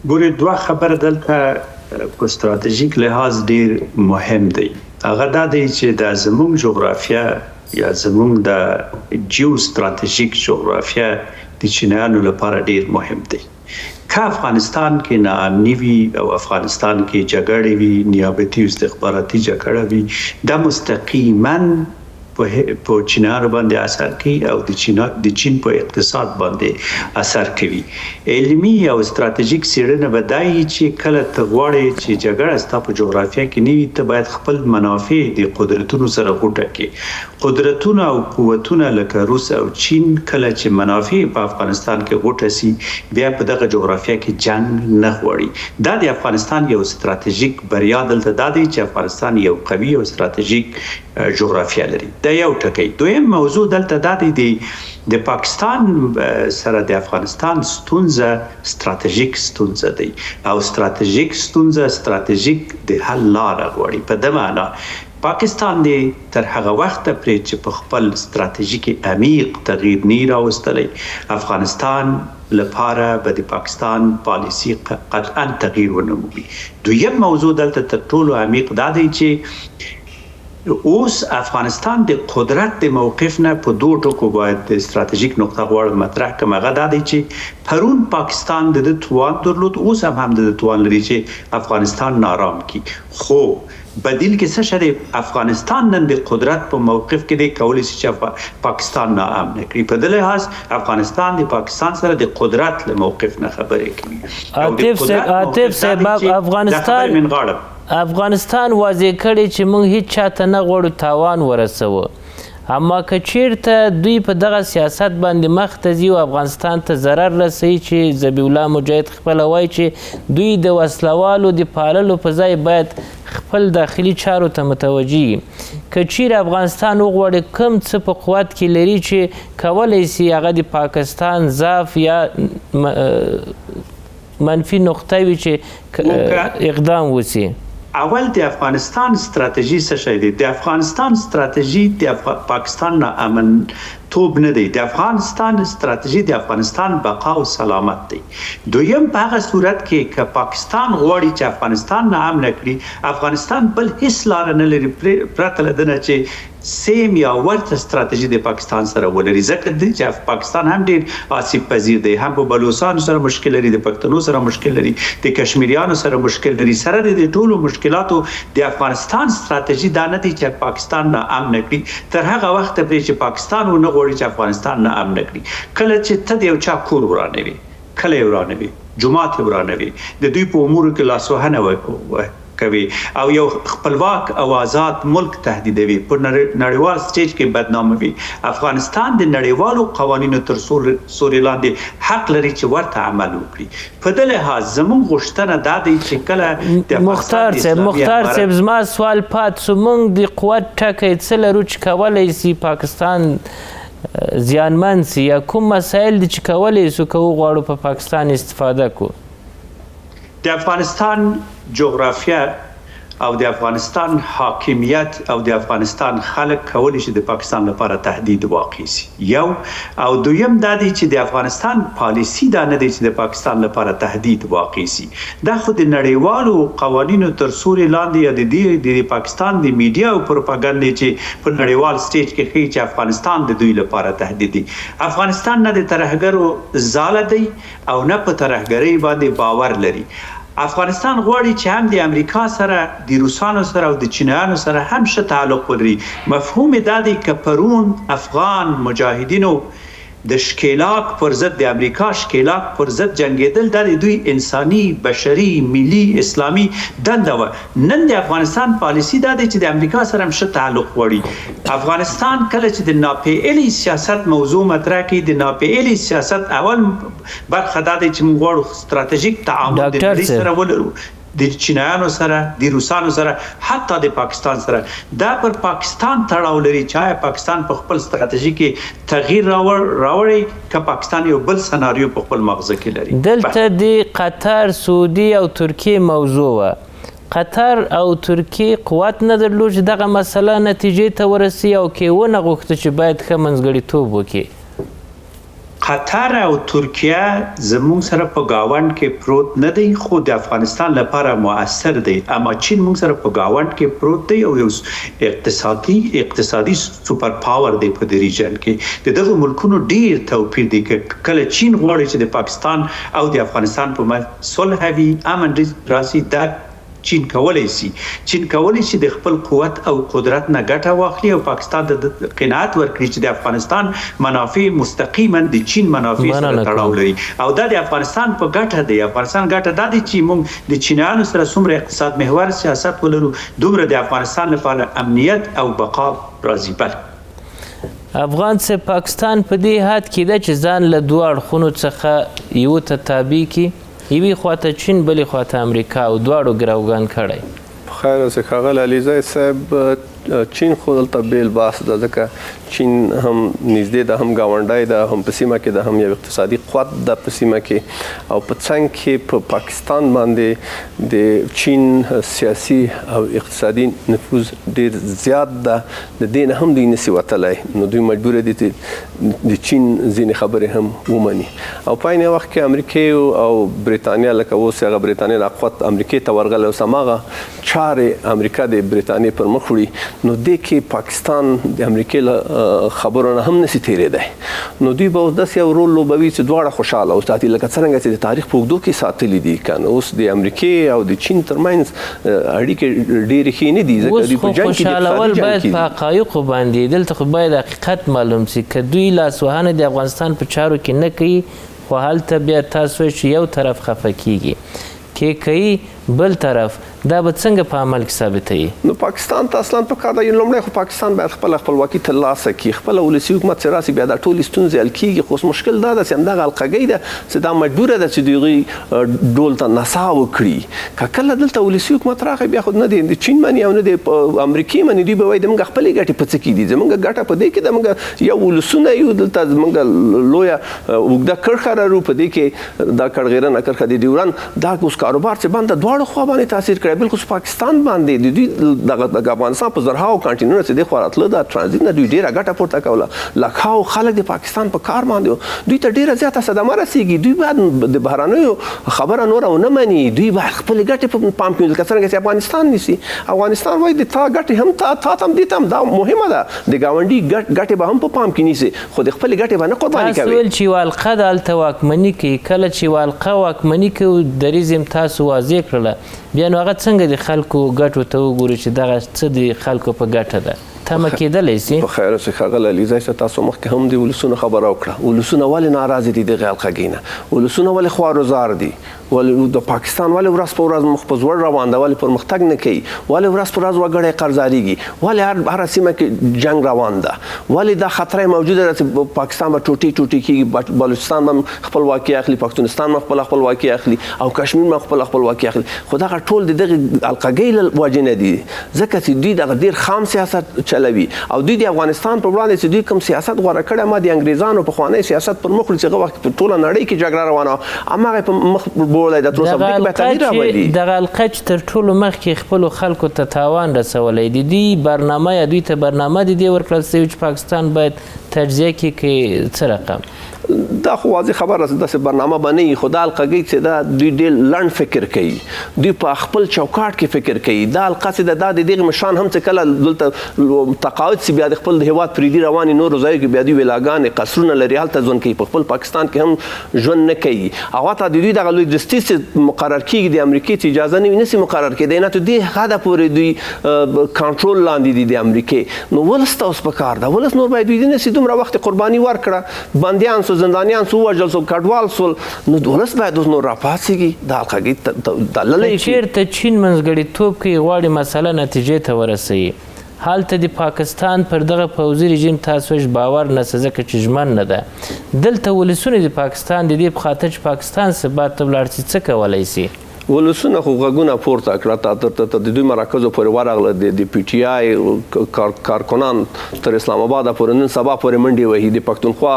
Speaker 2: ګورې، دوه خبره دلته په ستراتیژیک لحاظ ډیر مهم دی. هغه دا دی چې د زموږ جغرافیه یا زموږ د جیو ستراتیژیک جغرافیه د چینایانو لپاره ډیر مهم دی. که افغانستان کې ناامني وي او افغانستان کې جګړې وي، نیابتي استخباراتي جګړه وي، دا مستقیما په چینایانو باندې اثر کوي او د چین په اقتصاد باندې اثر کوي. علمي او ستراتیژیک څېړنه به دا وي چې کله ته غواړې چې جګړه ستا په جغرافیه کې نه وي، ته باید خپل منافع د قدرتونو سره غوټه کړې. قدرتونه او قوتونه لکه روس او چین کله چې منافع په افغانستان کې غوټه سي، بیا په دغه جغرافیه کې جنگ نه غواړي. دا د افغانستان یو ستراتیژیک بریا دلته دا دی چې افغانستان یو قوي او ستراتیژیک جغرافیه لري. دا یو ټکی. دویم موضوع دلته دا دی د پاکستان سره د افغانستان ستونزه ستراتیژیک ستونزه دی او ستراتیژیک ستونزه ستراتیژیک د حل لاره غواړي. په دې معنا پاکستان دی تر هغه وخت پرې چې په خپل ستراتیژیک عمیق تغییر نه راوستلی، افغانستان لپاره به د پاکستان پالیسی قطعا تغییر ونه مومي. دویم موضوع دلته تر ټولو عمیق دا دی چې اوس افغانستان د قدرت د موقف نه په دوه ټکو باید د استراتیژیک نقطه غوړ مطرح کړم. هغه دا دی چې پرون پاکستان د توان درلود، اوس هم د توان لري چې افغانستان نارام کی. خو بدیل کې څه شری افغانستان نن د قدرت په موقف کې دی کولی چې پاکستان ناامن کړي. په دې لحاظ افغانستان د پاکستان سره د قدرت له موقف نه خبرې کوي.
Speaker 1: عاطف صاحب افغانستان واضح کړي چې موږ هیڅ چاته نه غواړو تاوان ورسوو، اما که چیرته دوی په دغه سیاست باندې مخ ته ځي او افغانستان ته ضرر رسوي، چې ذبیح الله مجاهد خپله وایي چې دوی د وسلوالو د پاللو په ځای باید خپل داخلي چارو ته متوجه وي. که چیرې افغانستان وغواړي کوم څه په قوت کې لري چې کولی سي هغه د پاکستان ضعف یا منفي نقطه وي چې اقدام وسي؟
Speaker 2: اول د افغانستان ستراتیژي څه شی دی؟ د افغانستان ستراتیژي د پاکستان نه امن توب نه دی. د افغانستان ستراتیژي د افغانستان بقا او سلامت دی. دویم په هغه صورت کې که پاکستان غواړي چې افغانستان نه امن کړي، افغانستان بل هیڅ لار نه لري پرته له دې چې سیم یا ورته ستراتیژي د پاکستان سره ولري. ځکه دی چې پاکستان هم ډیر آسیب پذیر دی، هم په بلوچستان سره مشکل لري، د پښتنو سره مشکل لري، د کشمیریانو سره مشکل لري. سره د ټولو مشکلاتو د افغانستان ستراتیژي دا نه دی چې پاکستان نه امن کړي تر هغه وخت پورې چې پاکستان ونه غواړي چې افغانستان نه امن کړي. کله چې ته د یو چا کور ورانوي، کله ورانوي، جماعت ورانوي، د دوی په امورو کې لاسوهنه کوي او یو خپلواک او آزاد ملک تهدیدوي په نړیوال سټیج کې بدناموي. افغانستان د نړیوالو قوانینو تر سوري لاندې حق لري چې ورته عمل وکړي. په دې لحاظ زموږ غوښتنه دا دی چې کله د
Speaker 1: مختار صاحب زما سوال پات سو موږ د قوت ټکی څه لرو چې کولی سي پاکستان زیانمن سي یا کوم مسایل دي چې کولی سو که وغواړو په پاکستان استفاده کو؟
Speaker 2: د افغانستان جغرافیه او د افغانستان حاکمیت او د افغانستان خلک کولی شي د پاکستان لپاره تهدید واقع سي. یو او دویم دا دی چې د افغانستان پالیسی دا نه دی چې د پاکستان لپاره تهدید واقع سي. دا خو د نړیوالو قوانینو تر سوري لاندې د پاکستان د میډیا او پروپاګاندا چې په نړیوال سټیج کې ښیي چې افغانستان د دوی لپاره تهدید دی. افغانستان نه د ترهګرو ځاله دی او نه په ترهګرۍ باندې باور لري. افغانستان غواړي چې هم د امریکا سره د روسانو سره او د چینایانو سره هم ښه تعلق ولري. مفهوم دا دی که پرون افغان مجاهدینو د شکیلاک پر ضد د امریکا شکیلاک پر ضد جنگیدل دا د دوی انساني بشري ملي اسلامي دنده وه. نن د افغانستان پالیسی دا دی چې د امریکا سره هم ښه تعلق غواړي. افغانستان کله چې د ناپیعلي سیاست موضوع مطرح کړي د ناپیعلي سیاست اول برخه دا دی چې موږ غواړو ستراتیژیک تعامل د نړۍ سره ولرو د چینایانو سره د روسانو سره حتی د پاکستان سره. دا پر پاکستان تړاو لري چې پاکستان په خپل ستراتیژي کې تغییر راوړي که پاکستان یو بل سناریو په خپل مغزه کې لري.
Speaker 1: دلته د قطر سعودي او ترکیې موضوع وه. قطر او ترکیې قوت نه درلود چې دغه مسله نتیجې ته ورسي او کې ونه غوښته چې باید ښه منځګړیتوب وکړي.
Speaker 2: قطر او ترکیه زموږ سره په گاوند کې پروت نه دی خو د افغانستان لپاره مؤثر دی. اما چین موږ سره په گاوند کې پروت دی او یو اقتصادي سوپر پاور دی په دې ریجن کې. د دغه ملکونو ډیر توپیر دی که کله چین غواړي چې د پاکستان او د افغانستان په منځ صلح وي امن راسي دا چین کولی شي چې د خپل قوت او قدرت نه ګټه واخلي او پاکستان ته قناعت ورکړي چې د افغانستان منافع مستقیما د چین منافع سره تړاو لري او دا د افغانستان په ګټه دی. افغانستان ګټه دا دی چې موږ د چینایانو سره څومره اقتصاد محور سیاست ولرو دومره د افغانستان لپاره امنیت او بقا راځي. بل
Speaker 1: افغان څخه پاکستان په دې حد کې ده چې ځان له دوه اړخونو څخه یو ته تابع کړي یوې خواته چین بلې خواته امریکا او دواړو ګروګان کړی.
Speaker 3: خیر اوسې ښاغلی علیزی صاحب چین خو دلته بیل بحث ده ځکه چین هم نږدې ده هم ګاونډی ده هم په سیمه کې ده هم یو اقتصادي قوت ده په سیمه کې او په څنګ کې په پاکستان باندې د چین سیاسي او اقتصادي نفوذ ډیر زیات ده. د دې نه هم دوی نسي وتلی نو دوی مجبوره دي چې د چین ځینې خبرې هم ومني او په عین وخت کې امریکې او برېټانیا لکه اوس هغه برېټانیا لا قوت امریکې ته ورغلی اوس هماغه چارې امریکا د برېټانیې پر مخ وړي نو دې کې پاکستان د امریکې خبرو نه هم نشي تېرېدی. نو دوی به اوس داسې یو رول لوبوي چې دواړه خوشحاله وساتي لکه څرنګه چې د تاریخ په اوږدو کې ساتلي دي. که نه اوس د امریکې او د چین ترمنځ اړیکې ډېرې ښې نه دي ځکه دوی په جنګ کې د اقتصادي جنګ
Speaker 1: باید په حقایقو باندې دلته خو باید حقیقت معلوم سي که دوی لاسوهنه د افغانستان په چارو کې نه کوي خو هلته بیا تاسو چې یو طرف خفه کیږي کې کوي بل طرف دا به څنګه په عمل کې ثابتوي؟
Speaker 3: نو پاکستان ته اصلا په کار ده لومړی خو پاکستان باید خپله خپلواکي ترلاسه کړي خپله ولسي حکومت چې راسي بیا دا ټولې ستونزې حل کېږي. خو اوس مشکل دا ده چې همدغه القګۍ ده چې دا مجبوره ده چې د هغوی ډول ته نڅا وکړي. که کله دلته ولسي حکومت راغی بیا خو نه د چین مني او نه د امریکې مني دوی به وایي زموږ خپلې ګټې په څه کې دي زموږ ګټه په دې کې ده موږ یو ولسونه یو دلته زموږ لویه اوږده کرښه لرو په دې کې دا کړغېرنه کرښه د ډیورن دا اوس کاروبار چې بنده دواړو خوا باندې تاثیر کړی بلکې پاکستان باندې د دوی د افغانستان په زرهاو کانټینرونه چې دې خوا راتله دا ټرانزیټ نه دوی ډېره ګټه پورته کوله. لکهاو خلک د پاکستان په کار باندې دوی ته ډېره زیاته صدمه رسېږي. دوی باید د بهرنیو خبره نوره ونه مني دوی باید خپلې ګټې په پام کې لکه څرنګه چې افغانستان نیسي. افغانستان وایي د تا ګټې هم تا ته هم دې ته هم دا مهمه ده د ګاونډي ګټې به هم په پام کې نیسي خو د خپلې ګټې به نه قرباني کوي.
Speaker 1: تاسو ویل چې یوه حلقه د هلته واکمني کوي کله چې یوه حلقه واکمني کوي دریځ یې تاسو واضح کړله بیا نو هغه څنګه د خلکو ګټو ته وګوري چې دغه څه د خلکو په ګټه ده تمه کېدلی سي؟
Speaker 3: په خیر اوسې ښاغلی علیزی صاحب تاسو مخکې هم د ولسونو خبره وکړه ولسونه ولې ناراضه دي دغې حلقګۍ نه ولسونه ولې خوارو زار دي ولې د پاکستان ولې ورځ په ورځ مخ په ځوړ روان ده، ولې پرمختګ نه کوي، ولې ورځ په ورځ وګړی قرضاریږي، ولې هر سیمه کې جنگ روان ده، ولې دا خطر موجوده ده چې پاکستان به ټوټې کېږي، بلوچستان به خپلواکي اخلي، پښتونستان به خپل خپلواکي اخلي او کشمیر به خپل خپلواکي اخلي. خو دغه ټول د دغه القاګۍ له وجې نه دي، ځکه چې دوی دغه ډېر خام سیاست چلوي او دوی د افغانستان پر وړاندې چې دوی کوم سیاست غوره کړی، ما د انګریزانو پخوانی سیاست پر مخ چې هغه وخت په ټوله نړۍ کې جګړه روانه وه، هماغه په مخ بوړی د تر اوسه په دې کې به تغییر راولي.
Speaker 1: دغه القچ تر ټولو مخکې خپلو خلکو ته تاوان رسولی دی. دوی برنامه یا دوی ته برنامه د دې ورکړل سوي چې پاکستان باید تجزیه کړي که څه رقم؟
Speaker 3: دا خو واضح خبره ده، داسې برنامه به نه وي، خو دا القاګۍ چې دا دوی ډېر لنډ فکر کوي، دوی په خپل چوکاټ کې فکر کوي. دا القا چې ده دا د دغې مشران هم چې کله دلته تقاعد سي بیا د خپل هېواد پرېږدي روانې نورو ځایو کې بیا دوی ویلاګانې قصرونه لري، هلته ژوند کوي، په خپل پاکستان کې هم ژوند نه کوي. او حتی د دوی دغه لوجستیک چې مقرر کېږي د امریکې چې اجازه نه وي نسي مقرر کېدی، نه تر دې حده پورې دوی کنټرول لاندې دي د امریکې. نو ولس ته اوس پکار ده، ولس نور باید دوی نسي دومره وخت قرباني ورکړه، بندیان سو، زندانیان سو، وژل سو، کډوال سول، نو ولس باید اوس نور راپاڅېږي، دا القاګۍ دللی شي.
Speaker 1: چېرته چین منځګړیتوب کوي، غواړي مسله نتیجې ته ورسوي، هلته د پاکستان پر دغه پوځي رژیم تاسو باور نسه ځکه چې ژمن نه ده. دلته ولسونه د پاکستان د دې په خاطر چې پاکستان ثبات ته ولاړ شي څه کولی سي؟
Speaker 3: ولسونه خو غږونه پورته کړه، تر د دوی مراکزو پورې ورغله، د پی ټي آی کارکنان تر اسلام آباده پورې نن سبا پورې منډې وهي، د پښتونخوا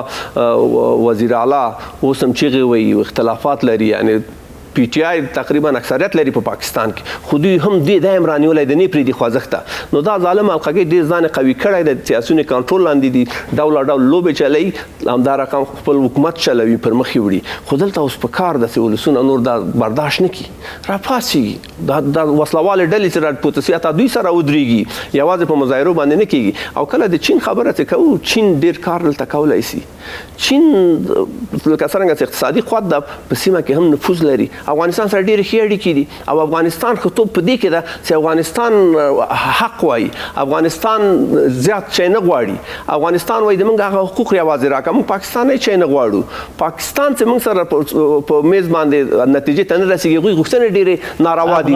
Speaker 3: وزیر اعلی اوس هم چیغې وهي، اختلافات لري، یعنې پی ټي آی تقریبا اکثریت لري په پاکستان کې، خو دوی هم دې هم رانیولی د نه پرېږدي خوځښت ته. نو دا ظالم القاګۍ ډېر ځان قوي کړی دی، سیاسونه کنټرول لاندې دي، ډول ډول لوبې چلوي، همدا رقم خپل حکومت چلوي، پر مخ یې وړي. خو دلته اوس په کار ده چې ولسونه نور دا برداشت نه کړي، راپاڅېږي، دا وسلوالې ډلې چې راپورته سي حتی دوی سره ودرېږي، یوازې په مظاهرو باندې نه کېږي. او کله د چین خبره چې کوو، چین ډېر کار دلته کولی سي. چین لکه څرنګه چې اقتصادي قوت ده په سیمه کې هم نفوذ لري، افغانستان سره ډېرې ښې اړیکې دي، او افغانستان ښه توب په دې کې ده چې افغانستان حق وایي، افغانستان زیات شی نه غواړي، افغانستان وایي د موږ هغه حقوق یوازې راکړه، موږ پاکستان هېڅ شی نه غواړو. پاکستان چې موږ سره په میز باندې نتیجې ته نه رسېږي، هغوی غوښتنې ډېرې ناروا دي،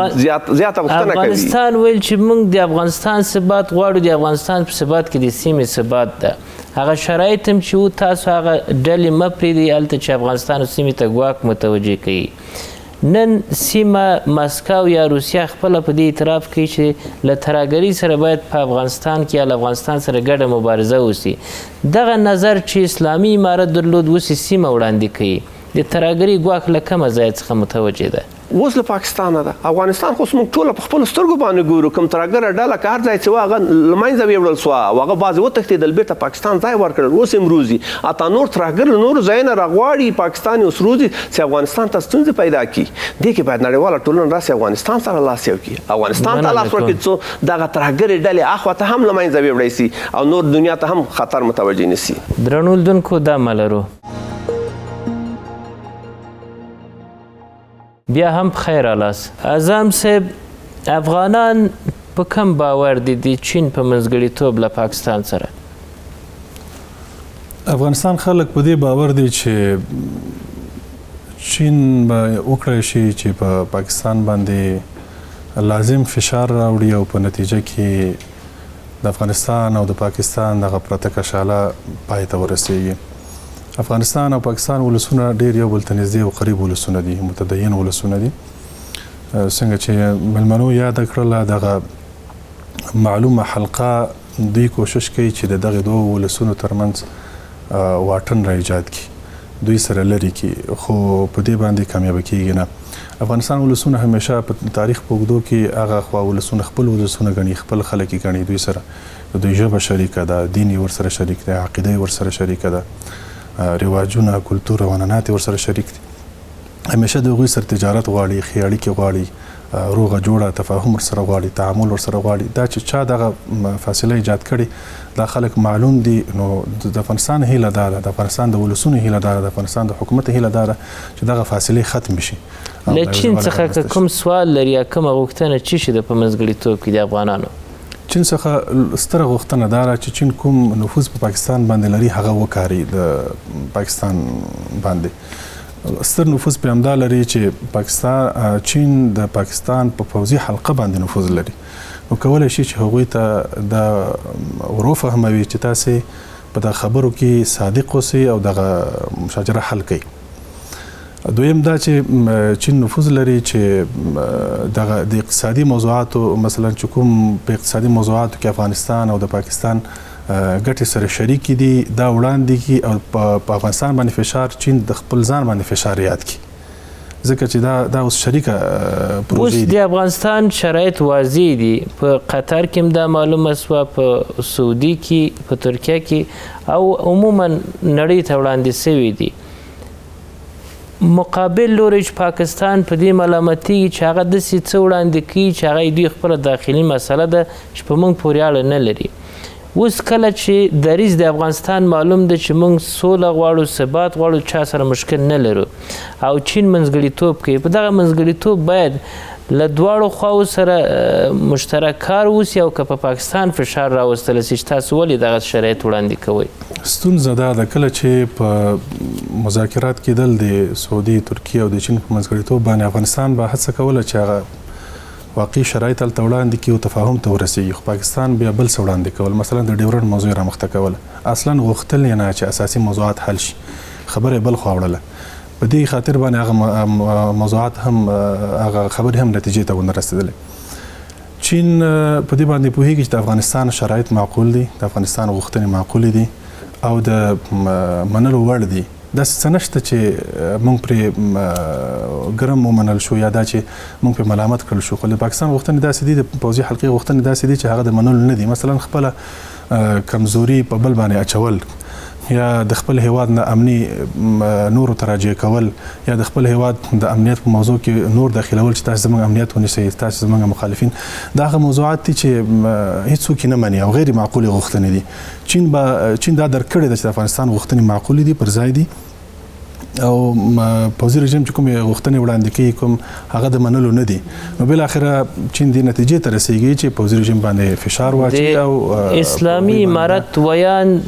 Speaker 3: زیاته غوښتنه کوي.
Speaker 1: افغانستان ویل چې موږ د افغانستان ثبات غواړو، د افغانستان په ثبات کې د سیمې ثبات ده، هغه شرایط هم چې و تاسو هغه ډلې مه پرېږدئ هلته چې افغانستان او سیمې ته ګواښ متوجه کوي. نن سیمه مسکو یا روسیه خپله په دې اعتراف کوي چې له ترهګرۍ سره باید په افغانستان کې یا له افغانستان سره ګډه مبارزه وسي. دغه نظر چې اسلامي امارت درلود اوس یې سیمه وړاندې کوي، د ترهګرۍ ګواښ له کومه ځایه څخه متوجه ده؟
Speaker 3: اوس له پاکستانه ده. افغانستان خو موږ ټوله په خپلو سترګو باندې ګورو، کوم ترهګره ډله که هر ځای چې وه هغه له منځه ویوړل سوه او هغه بعضې وتښتېدل، بېرته پاکستان ځای ورکړل، اوس هم روزي. حتی نور ترهګر له نورو ځایونه راغواړي پاکستان اوس روزي چې افغانستان ته ستونزې پیدا کړي. دې کې باید نړیواله ټولنه راسي افغانستان سره لاس یو کړي، افغانستان ته لاس ورکړي څو دغه ترهګرې ډلې اخوا ته هم له منځه ویوړی سي او نور دنیا ته هم خطر متوجه نه سي.
Speaker 1: درنو لیدونکو دا ملرو بیا هم بخیر رالاست. اعظم صاحب، افغانان په کوم باور دي د چین په منځګړیتوب له پاکستان سره؟
Speaker 4: افغانستان خلک په دې باور دي چې چین به وکړی شي چې په پاکستان باندې لازم فشار راوړي او په نتیجه کې د افغانستان او د پاکستان دغه پرته کشاله پای ته ورسیږي. افغانستان او پاکستان ولسونه ډېر یو بل ته نږدې او قریب ولسونه دي، متدین ولسونه دي. څنګه چې مېلمنو یاده کړله، دغه معلومه حلقه دوی کوشش کوي چې د دغې دوو ولسونو ترمنځ واټن را ایجاد کړي، دوی سره لرې کړي، خو په دې باندې کامیابه کیږي نه. افغانستان ولسونه همیشه په تاریخ په اوږدو کې هغه خوا ولسونه خپل ولسونه ګڼي، خپل خلک یې ګڼي، دوی سره د دوی ژبه شریکه ده، دین یې ورسره شریک دی، عقیده یې ورسره شریکه ده، رواجونه، کلتور او عنعنات یې ورسره شریک دي. همیشه د هغوی سره تجارت غواړي، ښې اړیکې غواړي، روغه جوړه تفاهم ورسره غواړي، تعامل ورسره غواړي. دا چې چا دغه فاصله ایجاد کړي دا خلک معلوم دي. نو د افغانستان هیله دا ده، د افغانستان د ولسونو هیله دا ده، د افغانستان د حکومت هیله دا ده چې دغه فاصلې ختم شي.
Speaker 1: له چین څخه کوم سوال لري یا کومه غوښتنه څه شي ده په منځګړیتوب کې د افغانانو؟
Speaker 4: چین څخه ستره غوښتنه دا ده چې چین کوم نفوذ په پاکستان باندې لري هغه وکاري د پاکستان باندې. ستر نفوذ په همدا لري چې چین د پاکستان په پوځي حلقه باندې نفوذ لري، نو کولی شي چې هغوی ته دا وروفهموي چې تاسې په دا خبرو کې صادق اوسئ او دغه مشاجره حل کوي. دویم دا چې چین نفوذ لري چې دغه د اقتصادي موضوعاتو مثلا چې کوم په اقتصادي موضوعاتو کې افغانستان او د پاکستان ګټې سره شریکې دي دا وړاندې کړي او په افغانستان باندې فشار چین د خپل ځان باندې فشار یاد کړي، ځکه چې دا اوس شریکه پروژې دي.
Speaker 1: اوس د افغانستان شرایط واضح دي، په قطر کې هم دا معلومه سوه، په سعودي کې، په ترکیه کې او عموما نړۍ ته وړاندې سوي دي. مقابل لوري چې پاکستان په دې ملامتېږي چې هغه داسې څه وړاندې کوي چې هغه دوی خپله داخلي مسله ده چې په موږ پورې اړه نه لري. اوس کله چې دریځ د افغانستان معلوم ده چې موږ سوله غواړو، ثبات غواړو، چا سره مشکل نه لرو او چین منځګړیتوب کوي، په دغه منځګړیتوب باید له دواړو خواو سره مشترک کار وسي او که په پاکستان فشار راوستلی سي چې تاسو ولې دغه شرایط وړاندې کوئ؟
Speaker 4: ستونزه دا ده کله چې په مذاکرات کېدل د سعودي، ترکیه او د چین په منځګړیتوب باندې افغانستان به هڅه کوله چې هغه واقعي شرایط هلته وړاندې کړي او تفاهم ته ورسېږي، خو پاکستان بیا بل څه وړاندې کول، مثلا د ډیورنډ موضوع یې رامخته کوله، اصلا غوښتل یې نه چې اساسي موضوعات حل شي، خبره یې بل خوا وړله. په دې خاطر باندې هغه موضوعات هم هغه خبرې هم نتیجې ته ونه رسېدلې. چین په دې باندې پوهېږي چې د افغانستان شرایط معقول دي، د افغانستان غوښتنې معقولې دي او د منلو وړ دي. داسې څه نشته چې موږ پرې ګرم ومنل شو یا دا چې موږ پرې ملامت کړل شو، خو د پاکستان غوښتنې داسې دي، د پوځي حلقې غوښتنې داسې دي چې هغه د منلو نه دي. مثلا خپله کمزوري په بل باندې اچول یا د خپل هیواد نه امني نورو ته راجع کول یا د خپل هیواد د امنیت په موضوع کې نور داخلول چې تاسو زموږ امنیت ونیسئ، تاسو زموږ مخالفین، دا هغه موضوعات دي چې هیڅوک نه مني او غیر معقولې غوښتنې دي. چین دا درک کړې ده چې د افغانستان غوښتنې معقولې دي، پر ځای دي او پوځي رژیم چې کومې غوښتنې وړاندې کوي کوم هغه د منلو نه دي، نو بالاخره چین دې نتیجې ته رسېږي چې پوځي رژیم باندې فشار واچوي. او
Speaker 1: اسلامي امارت ویان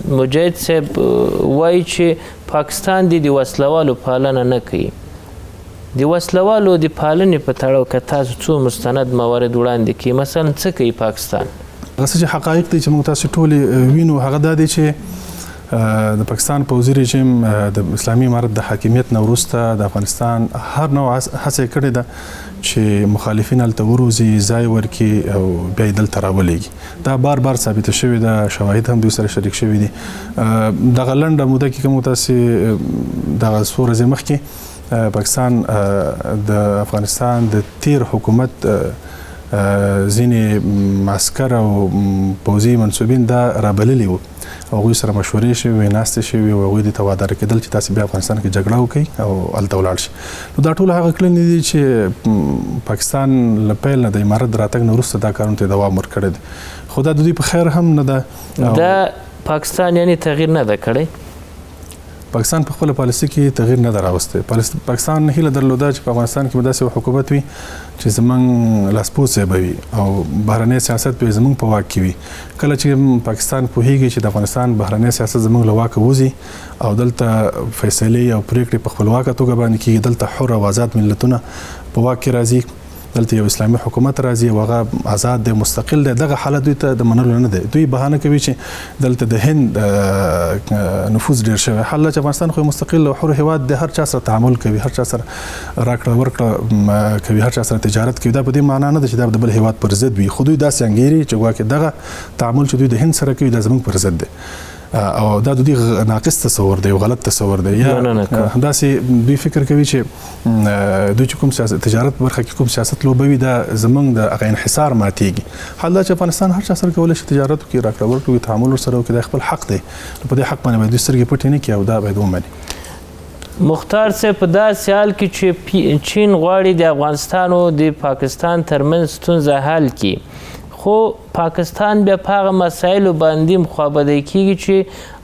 Speaker 1: مجاهد صاحب وایي چې پاکستان د وسلوالو پالنه نه کوي. د وسلوالو د پالنې په تړاو که تاسو څو مستند موارد وړاندې کړي، مثلا څه کوي پاکستان؟
Speaker 4: هغه څه چې حقایق دي چې موږ تاسو ټول وینو هغه دا دی چې د پاکستان پوځي رژیم د اسلامي امارت د حاکمیت نه وروسته د افغانستان هر نوع هڅه کړې ده چې مخالفین هلته وروزي، ځای ورکړي او بیا یې دلته راولېږي. دا بار بار ثابته شوې ده، شواهد هم دوی سره شریک شوي دي. دغه لنډه موده کې کوم تاسې دغه څو ورځې مخکې پاکستان د افغانستان د تیر حکومت ځینې معسکر او پوځي منصوبین دا رابللي وو، هغوی سره مشورې شوې، ناستې شوې او هغوی دې ته وعده راکېدل چې تاسې بیا افغانستان کې جګړه وکړئ او هلته ولاړ شي. نو دا ټول هغه کړنې دي چې پاکستان له پیل نه د امارت د راتګ نه وروسته دا کارونو ته دوام ورکړی دی، خو دا د دوی په خیر هم نه ده.
Speaker 1: دا پاکستان یعنی تغییر نه ده کړی؟
Speaker 4: پاکستان په خپل پالیسي کې تغییر نه ده راوستی. پاکستان هیله درلوده چې په افغانستان کې به داسې حکومت وي چې زموږ لاسپوڅی به وي او بهرنی سیاست به زموږ په واک کې وي. کله چې پاکستان پوهیږي چې د افغانستان بهرنی سیاست زموږ له واکه وځي او دلته فیصلې او پریکړې په خپلواکه توګه باندې کېږي، دلته حر او آزاد ملتونه په واک کې راځي، دلته یو اسلامي حکومت راځي او هغه آزاد دی، مستقل دی، دغه حالت دوی ته د منلو نه دی. دوی بهانه کوي چې دلته د هند نفوذ ډیر شوی، حال چې افغانستان خو مستقل او حر هیواد دی، هر چا سره تعامل کوي، هر چا سره راکړه ورکړه کوي، هر چا سره تجارت کوي. دا په دې معنا نه ده چې دا د بل هیواد پر ضد وي، خو دوی داسې انګیري چې ګواکې دغه تعامل چې دوی د هند سره کوي دا زموږ پر ضد دی او دا د دوی ناقص تصور دی او غلط تصور دی. یا داسې دوی فکر کوي چې دوی چې کوم سیاست تجارت برخه کې کوم سیاست لوبوي دا زمونږ د هغه انحصار ماتېږي. حال دا چې افغانستان هر چا سره کولی شي تجارت وکړي، راکړه ورکړه وکړي، تعامل ورسره وکړي، دا خپل حق دی، نو په دې حق باندې باید دوی سترګې پټې نه کړي او دا باید ومني.
Speaker 1: مختار صاحب په داسې حال کې چې چین غواړي د افغانستان او د پاکستان ترمنځ ستونزه حل کړي، خو پاکستان بیا په هغه مسایلو باندې خوابدی کېږي چې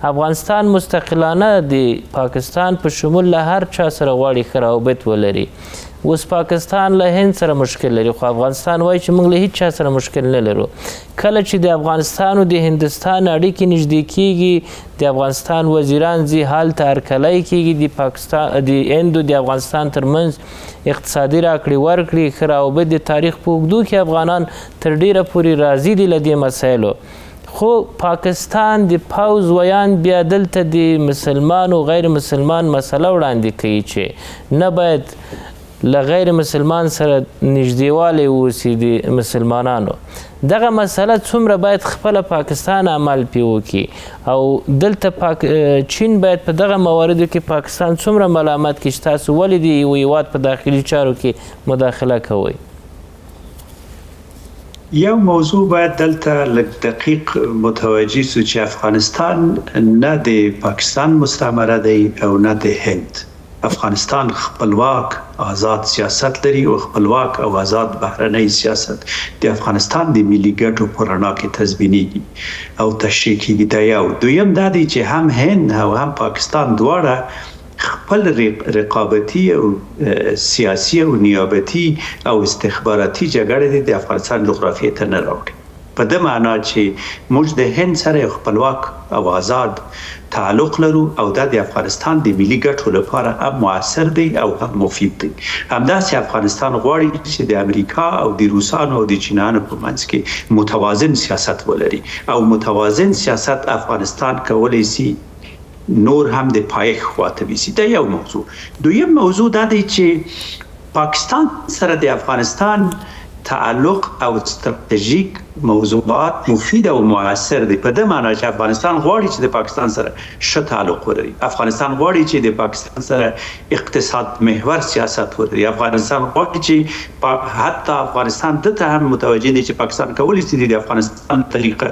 Speaker 1: افغانستان مستقلانه د پاکستان په شمول له هر چا سره غواړي ښه روابط ولري اوس پاکستان له هند سره مشکل لري خو افغانستان وایي چې موږ له هیڅ چا سره مشکل نه لرو. کله چې د افغانستان او د هندستان اړیکې نږدې کیږي د افغانستان وزیران ځي هلته هرکلی کیږي د هند او د افغانستان ترمنځ اقتصادي راکړې ورکړې ښه روابط د تاریخ په اوږدو کې افغانان تر ډیره پورې راضي دي له دې مسایلو. خو پاکستان د پوځ ویان بیا دلته د مسلمان او غیر مسلمان مسله وړاندې کوي چې نه باید له غیر مسلمان سره نږدېوالی واوسي د مسلمانانو. دغه مسله څومره باید خپله پاکستان عمل پرې وکړي او دلته چین باید په دغه مواردو کې پاکستان څومره ملامت کړي چې تاسو ولې د یو هیواد په داخلي چارو کې مداخله کوئ؟
Speaker 2: یو موضوع باید دلته لږ دقیق متوجه سو چې افغانستان نه د پاکستان مستعمره دی او نه د هند. افغانستان خپلواک آزاد سیاست لري او خپلواک او آزاد بهرنی سیاست د افغانستان د ملي ګټو په رڼا کې تضمینېږي او تشریح کېږي. دا یو. دویم دا دی چې هم هند او هم پاکستان دواړه خپل رقابتي او سیاسي او نیابتي او استخباراتي جګړې د افغانستان جغرافیې ته نه راوړي. په دې معنا چې موږ د هند سره خپلواک او آزاد تعلق لرو او دا د افغانستان د ملي ګټو لپاره هم مؤثر دی او هم مفید دی. همداسې افغانستان غواړي چې د امریکا او د روسانو او د چینانو په منځ کې متوازن سیاست ولري او متوازن سیاست افغانستان کولی شي نور هم د پایښت خواته ویسي. دا یو موضوع. دویم موضوع دا دی چې پاکستان سره د افغانستان تعلق او استراتیژیک موضوعات مفید او مؤثر دي. په دې معنی چې افغانستان غواړي چې د پاکستان سره ښه تعلق ولري. افغانستان غواړي چې د پاکستان سره اقتصاد محور سیاست ولري. افغانستان غواړي چې حتی افغانستان دته هم متوجه دي چې پاکستان کولی شي د افغانستان طریقه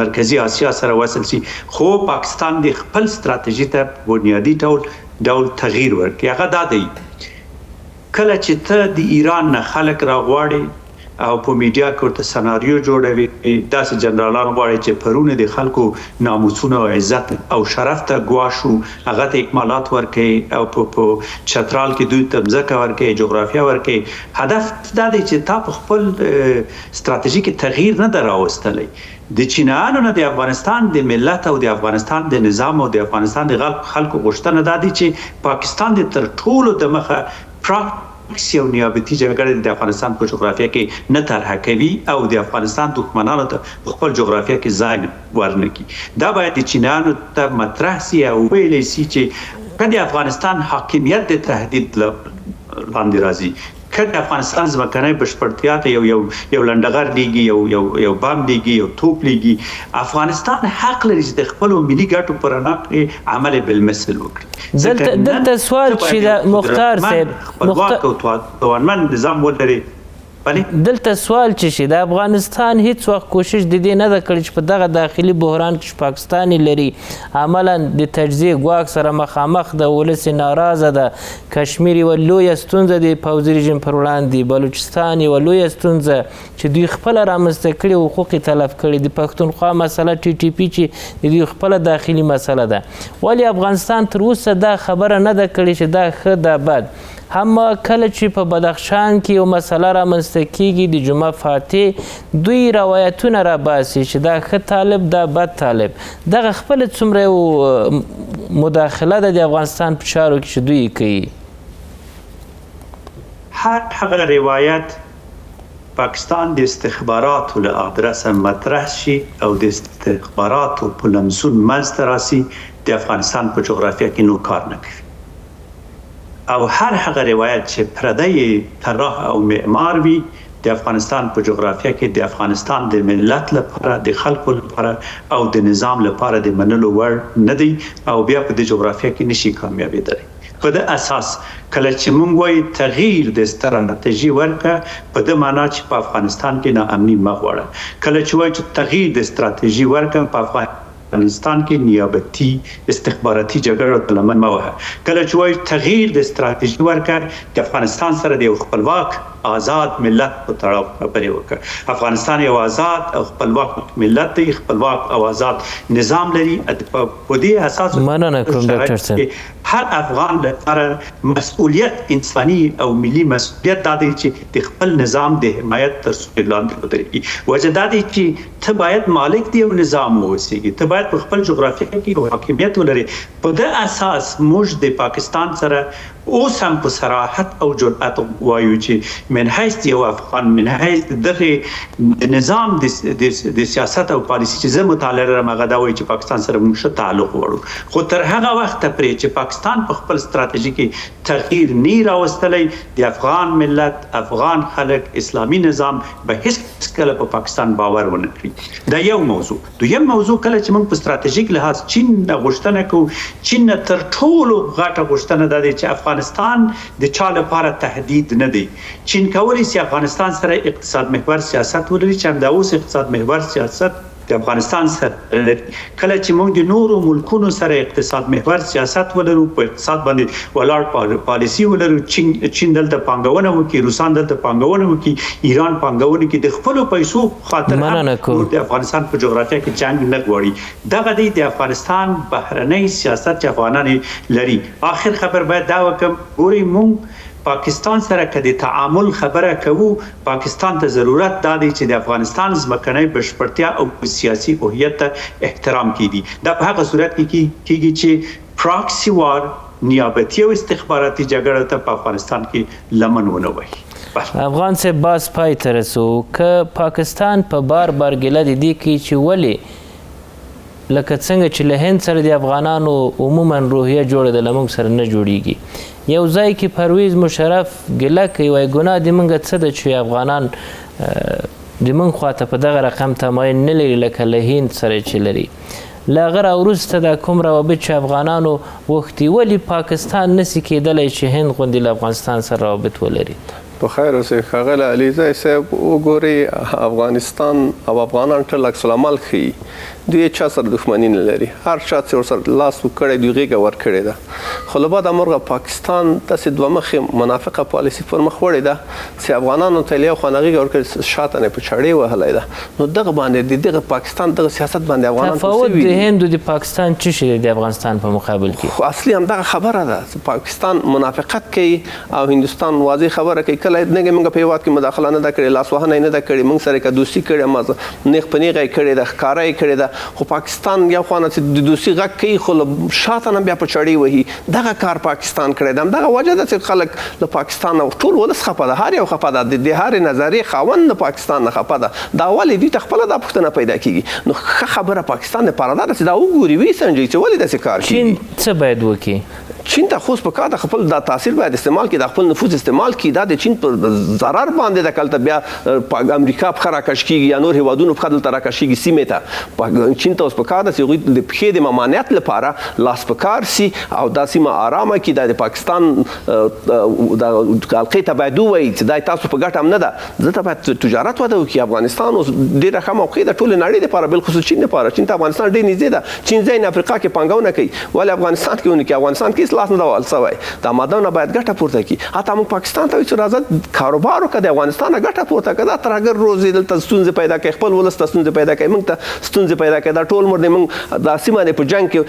Speaker 2: مرکزی آسیا سره وصل شي. خو پاکستان د خپل استراتیژي ته بنیادی ډول تغییر ورکړي. هغه دا دی کله چې ته د ایران نه خلک راغواړي او په میډیا کې ورته سناریو جوړوي داسې جنرالان غواړي چې پرونه د خلکو ناموسونه او عزت او شرف ته ګواښو هغه ته اکمالات ورکړي او په چترال کې دوی ته ځمکه ورکړي جغرافیه ورکړي. هدف دا دی چې تا په خپل ستراتیژي کې تغییر نه راوستلی. د چینایانو نه د افغانستان د ملت او د افغانستان د نظام او د افغانستان د خلکو غوښتنه دا دی چې پاکستان د تر ټولو د مخه پراکسي او نیابتي جګړې د افغانستان په جغرافیه کې نه طرحه کوي او د افغانستان دښمنانو ته خپل جغرافیه کې ځای ورنکړي. دا باید د چینایانو ته مطرح سي او ویلی سي چې که د افغانستان حاکمیت د تهدید لاندې راځي، که د افغانستان ځمکنۍ بشپړتیا ته یو لنډغر لیږي، یو بم لیږي، یو توپ لیږي، افغانستان حق لري چې د خپلو ملي ګټو په رڼا کې عمل بالمثل وکړي.
Speaker 1: دلته سوال چې د مختار صاحب
Speaker 2: خپلواک او توانمند نظام ولري.
Speaker 1: دلته سوال چې شي د افغانستان هیڅ وخت کوشش د دې نه ده کړې چې په دغه داخلي بحران کې چې پاکستان لري عملا د تجزیې ګواښ سره مخامخ د ولس ناراضه ده. کشمیر یوه لویه ستونزه د پوځي رژیم پر وړاندې، بلوچستان یوه لویه ستونزه چې دوی خپله رامنځته کړي حقوق یې تلف کړي، د پښتونخوا مسله ټي ټي پي چې د دوی خپله داخلي مسله ده. ولې افغانستان تر اوسه دا خبره نه ده کړې چې دا ښه دا بد؟ هم کله چې په بدخشان کې یو مسله رامنځته کیږي د جمعه فاتح دوی روایتونه راباسي چې دا ښه طالب دا بد طالب. دغه خپله څومره یو مداخله ده د افغانستان په چارو کې چې دوی کوي.
Speaker 2: هغه روایت پاکستان د استخباراتو له ادرسه مطرح شي او د استخباراتو په لمسون منځته راسي د افغانستان په جغرافیه کې نور کار نه کوي. او هر هغه روایت چې پردی طراح او معمار وي د افغانستان په جغرافیه کې د افغانستان د ملت لپاره، د خلکو لپاره او د نظام لپاره د منلو وړ نه دی او بیا په د جغرافیه کې نشي کامیابېدلی. په د اساس کله چې موږ وایو تغییر د ستراتیژي ورکړه، په د معنا چې په افغانستان کې ناامني مه غواړه. کله چې وایو چې تغییر د ستراتیژي ورکړه، په افغانستان کې نیابتي استخباراتي جګړه ته لمن مه وهه. کله چې وایو تغییر د ستراتیژي ورکړه، د افغانستان سره د یو خپلواک آزاد ملت په تړاو خبرې وکړه. افغانستان یو آزاد او خپلواک ملت دی، خپلواک او آزاد نظام لري. په دې اساس
Speaker 1: مننه کوم ډاکټر صاحب.
Speaker 2: هر افغان لپاره مسؤلیت انساني او ملي مسؤلیت دا دی چې د خپل نظام د حمایت تر سیوري لاندې ودرېږي. وجه دا دی چې ته باید مالک دی او نظام واوسېږي، ته باید په خپل جغرافیه کې حاکمیت ولري. په دې اساس موږ د پاکستان سره اوس هم په صراحت او جرأت وایو چې من حیث یو افغان، من حیث دغه نظام د سیاست او پالیسي چې زه مطالعه لرم، هغه دا وایي چې پاکستان سره موږ ښه تعلق غواړو. خو تر هغه وخته پرې چې پاکستان په خپل ستراتیژي کې تغییر نه راوستلی، د افغان ملت، افغان خلک، اسلامي نظام به هیڅ کله په پاکستان باور ونه کړي. دا یو موضوع. دویم موضوع، کله چې موږ په ستراتیژیک لحاظ چین نه غوښتنه کوو، چین نه تر ټولو غټه غوښتنه دا دی چې افغانستان د چا لپاره تهدید نه دی. چین کولی شي افغانستان سره اقتصاد محور سیاست ولري چې همدا اوس اقتصاد محور سیاست د افغانستان سره لري. کله چې موږ د نورو ملکونو سره اقتصاد محور سیاست ولرو، په اقتصاد باندې ولاړ پالیسي ولرو، چین دلته پانګونه وکړي، روسان دلته پانګونه وکړي، ایران پانګونه وکړي، د خپلو پیسو خاطر د افغانستان په جغرافیه کې جنګ نه غواړي. دغه دی د افغانستان بهرنی سیاست چې افغانان لري. آخر خبر باید دا وکم، ګوري موږ پاکستان سره که د تعامل خبره کوو، پاکستان ته ضرورت دا دی چې د افغانستان ځمکنۍ بشپړتیا او سیاسي هویت ته احترام کیږي. دا په هغه صورت کې کیږي چې پراکسی وار، نیابتي او استخباراتي جګړه ته په افغانستان کې لمن ونه وهي.
Speaker 1: افغان صاحب باز پای ته رسو، که پاکستان په بار ګیله د دې کوي چې ولې لکه څنګه چې له هند سره د افغانانو عموما روحیه جوړه ده، له موږ سره نه جوړیږي. یو ځای کې پرویز مشرف ګیله کوي، وایي ګناه د موږ څه ده چې افغانان د موږ خواته په دغه رقم تمایل نه لري لکه له هند سره چې لري. له هغه راوروسته دا کوم روابط چې افغانانو غوښتي، ولې پاکستان نسي کېدلی چې هند غوندې له افغانستان سره روابط ولري؟
Speaker 3: په خیر اوسئ ښاغلی علیزی صاحب. وګورئ افغانستان او افغانان ټول عکس العمل ښیي، دوی چا سره دښمني نه لري، هر چا چې ورسره لاس وکړی دوی غېږه ورکړې ده. خو له بعده مرغه پاکستان داسې دوه مخې منافقه پالیسي پر مخ وړې ده چې افغانانو ته یې یو خوا نه غېږه ورکړې، شاته نه په چړې وهلی ده. نو دغه باندې د دغه پاکستان دغه سیاست باندې افغانان
Speaker 1: تفاوت د هند او د پاکستان څه شی دی د افغانستان په مقابل کې؟
Speaker 3: خو اصلي همدغه خبره ده چې پاکستان منافقت کوي او هندوستان واضح خبره کوي. کله نه موږ په هېواد کې مداخله نه ده کړې، لاسوهنه یې نه ده کړې، موږ سره که دوستي کړې، نیغ په نیغه یې کړې ده، ښکاره یې کړې ده. خو پاکستان یو خوا نه چې د دوستي غږ کوي، خو له شاته نه بیا په چړې وهي. دغه کار پاکستان کړی ده. همدغه وجه ده چې خلک له پاکستان او ټول ولس خفه ده، هر یو خفه ده، د هرې نظریې خاوند د پاکستان نه خفه ده. دا ولې دوی ته خپله دا پوښتنه پیدا کېږي. نو ښه خبره پاکستان دپاره دا ده چې دا وګوري، ویې سنجوي چې ولې داسې کار کېږي.
Speaker 1: چین څه باید وکړي؟
Speaker 3: چین ته خو په کار د خپل دا تاثیر باید استعمال کړي، د خپل نفوذ استعمال کړي. دا د چین په ضرر باندې د کلته بیا امریکا پښه راکش کېږي یا نور هېوادونو پښه دلته راکش کېږي سیمې ته. چین ته اوس په کار ده چې هغوی د پښې د ممانعت لپاره لاس په کار سي او دا سیمه ارامه کړي. دا د پاکستان د حلقې ته باید ووایي چې دا تاسو په ګټه هم نه ده، دلته باید تجارت وده وکړي. افغانستان اوس ډېره ښه موقع ده ټولې نړۍ دپاره، بالخصوص چین دپاره. چین ته افغانستان ډېر نږدې ده. چین ځای نه افریقا کې پانګونه کوي، ولې افغانستان کې ونه کړي؟ افغانستان کې لاس نه ده وهل سوی. د مادونه باید ګټه پورته کړي. حتی موږ پاکستان ته وایو چې راځه کاروبار وکړه، د افغانستان نه ګټه پورته کړه. دا ترهګر روزي دلته ستونزې پیدا کوي، خپل ولس ته ستونزې پیدا کوي، موږ ته ستونزې پیدا کوي. دا ټول عمر موږ دا سیمه په جنګ کې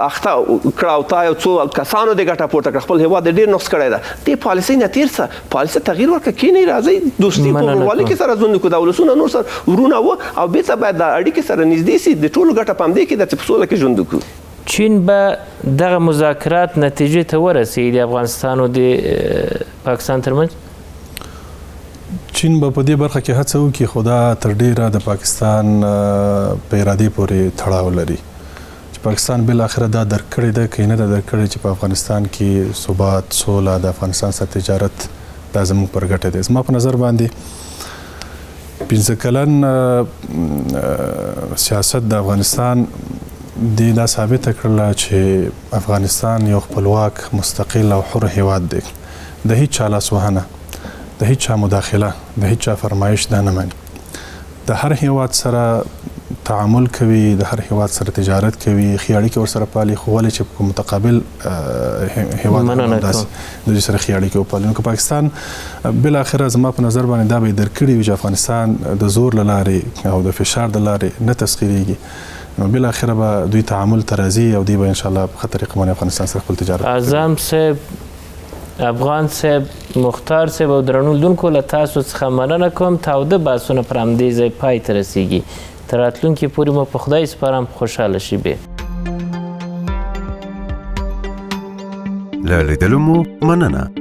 Speaker 3: اخته کړه او تا یو څو کسانو د ګټه پورته کړه، خپل هېواد ډېر نقص کړی ده. دې پالیسۍ نه تېر څه پالیسۍ تغییر ورکړه، کښېنئ راځئ دوستي په ورورولۍ کې سره ژوند وکړو. دا ولسونه نور سره ورونه وه او بېرته باید دا اړیکې سره نږدې سي. د ټولو ګټه په همدې کې ده چې په سوله کې ژوند وکړو.
Speaker 1: چین به دغه مذاکرات نتیجې ته ورسېږي د افغانستان او د پاکستان ترمنځ؟
Speaker 4: چین به په دې برخه کې هڅه وکړي، خو دا تر ډیره د پاکستان په ارادې پورې تړاو لري چې پاکستان بالاخره دا درک کړې ده که نه ده درک کړې چې په افغانستان کې ثبات، سوله، د افغانستان سره تجارت دا زموږ پر ګټه دی. زما په نظر باندې 15 کلن سیاست د افغانستان دی دا ثابته کړله چې افغانستان یو خپلواک، مستقل او حر هیواد دی. د هیڅ چا لاسوهنه، د هیڅ چا مداخله، د هیڅ چا فرمایش دا نه مني. د هر هیواد سره تعامل کوي، د هر هیواد سره تجارت کوي، ښې اړیکې ورسره پالي، خو ولې چې په متقابل هیواد همداسې د دوی سره ښې اړیکې وپالي. نو که پاکستان بالاخره زما په نظر باندې دا به یې درک کړي وي چې افغانستان د زور له لارې او د فشار د لارې نه تسخیرېږي، نو بالاخره به دوی تعامل ته راځي او دوی به انشاءالله په ښه طریقه باندې افغانستان سره خپل تجارت کوي.
Speaker 1: اعظم صاحب، افغان صاحب، مختار صاحب او درنو لیدونکو له تاسو څخه مننه کوم. تاوده بحثونه پر همدې ځای پای ته رسیږي. تر راتلونکي پورې مو په خدای سپارم. خوشحاله شئ.
Speaker 5: له لیدلو مو مننه.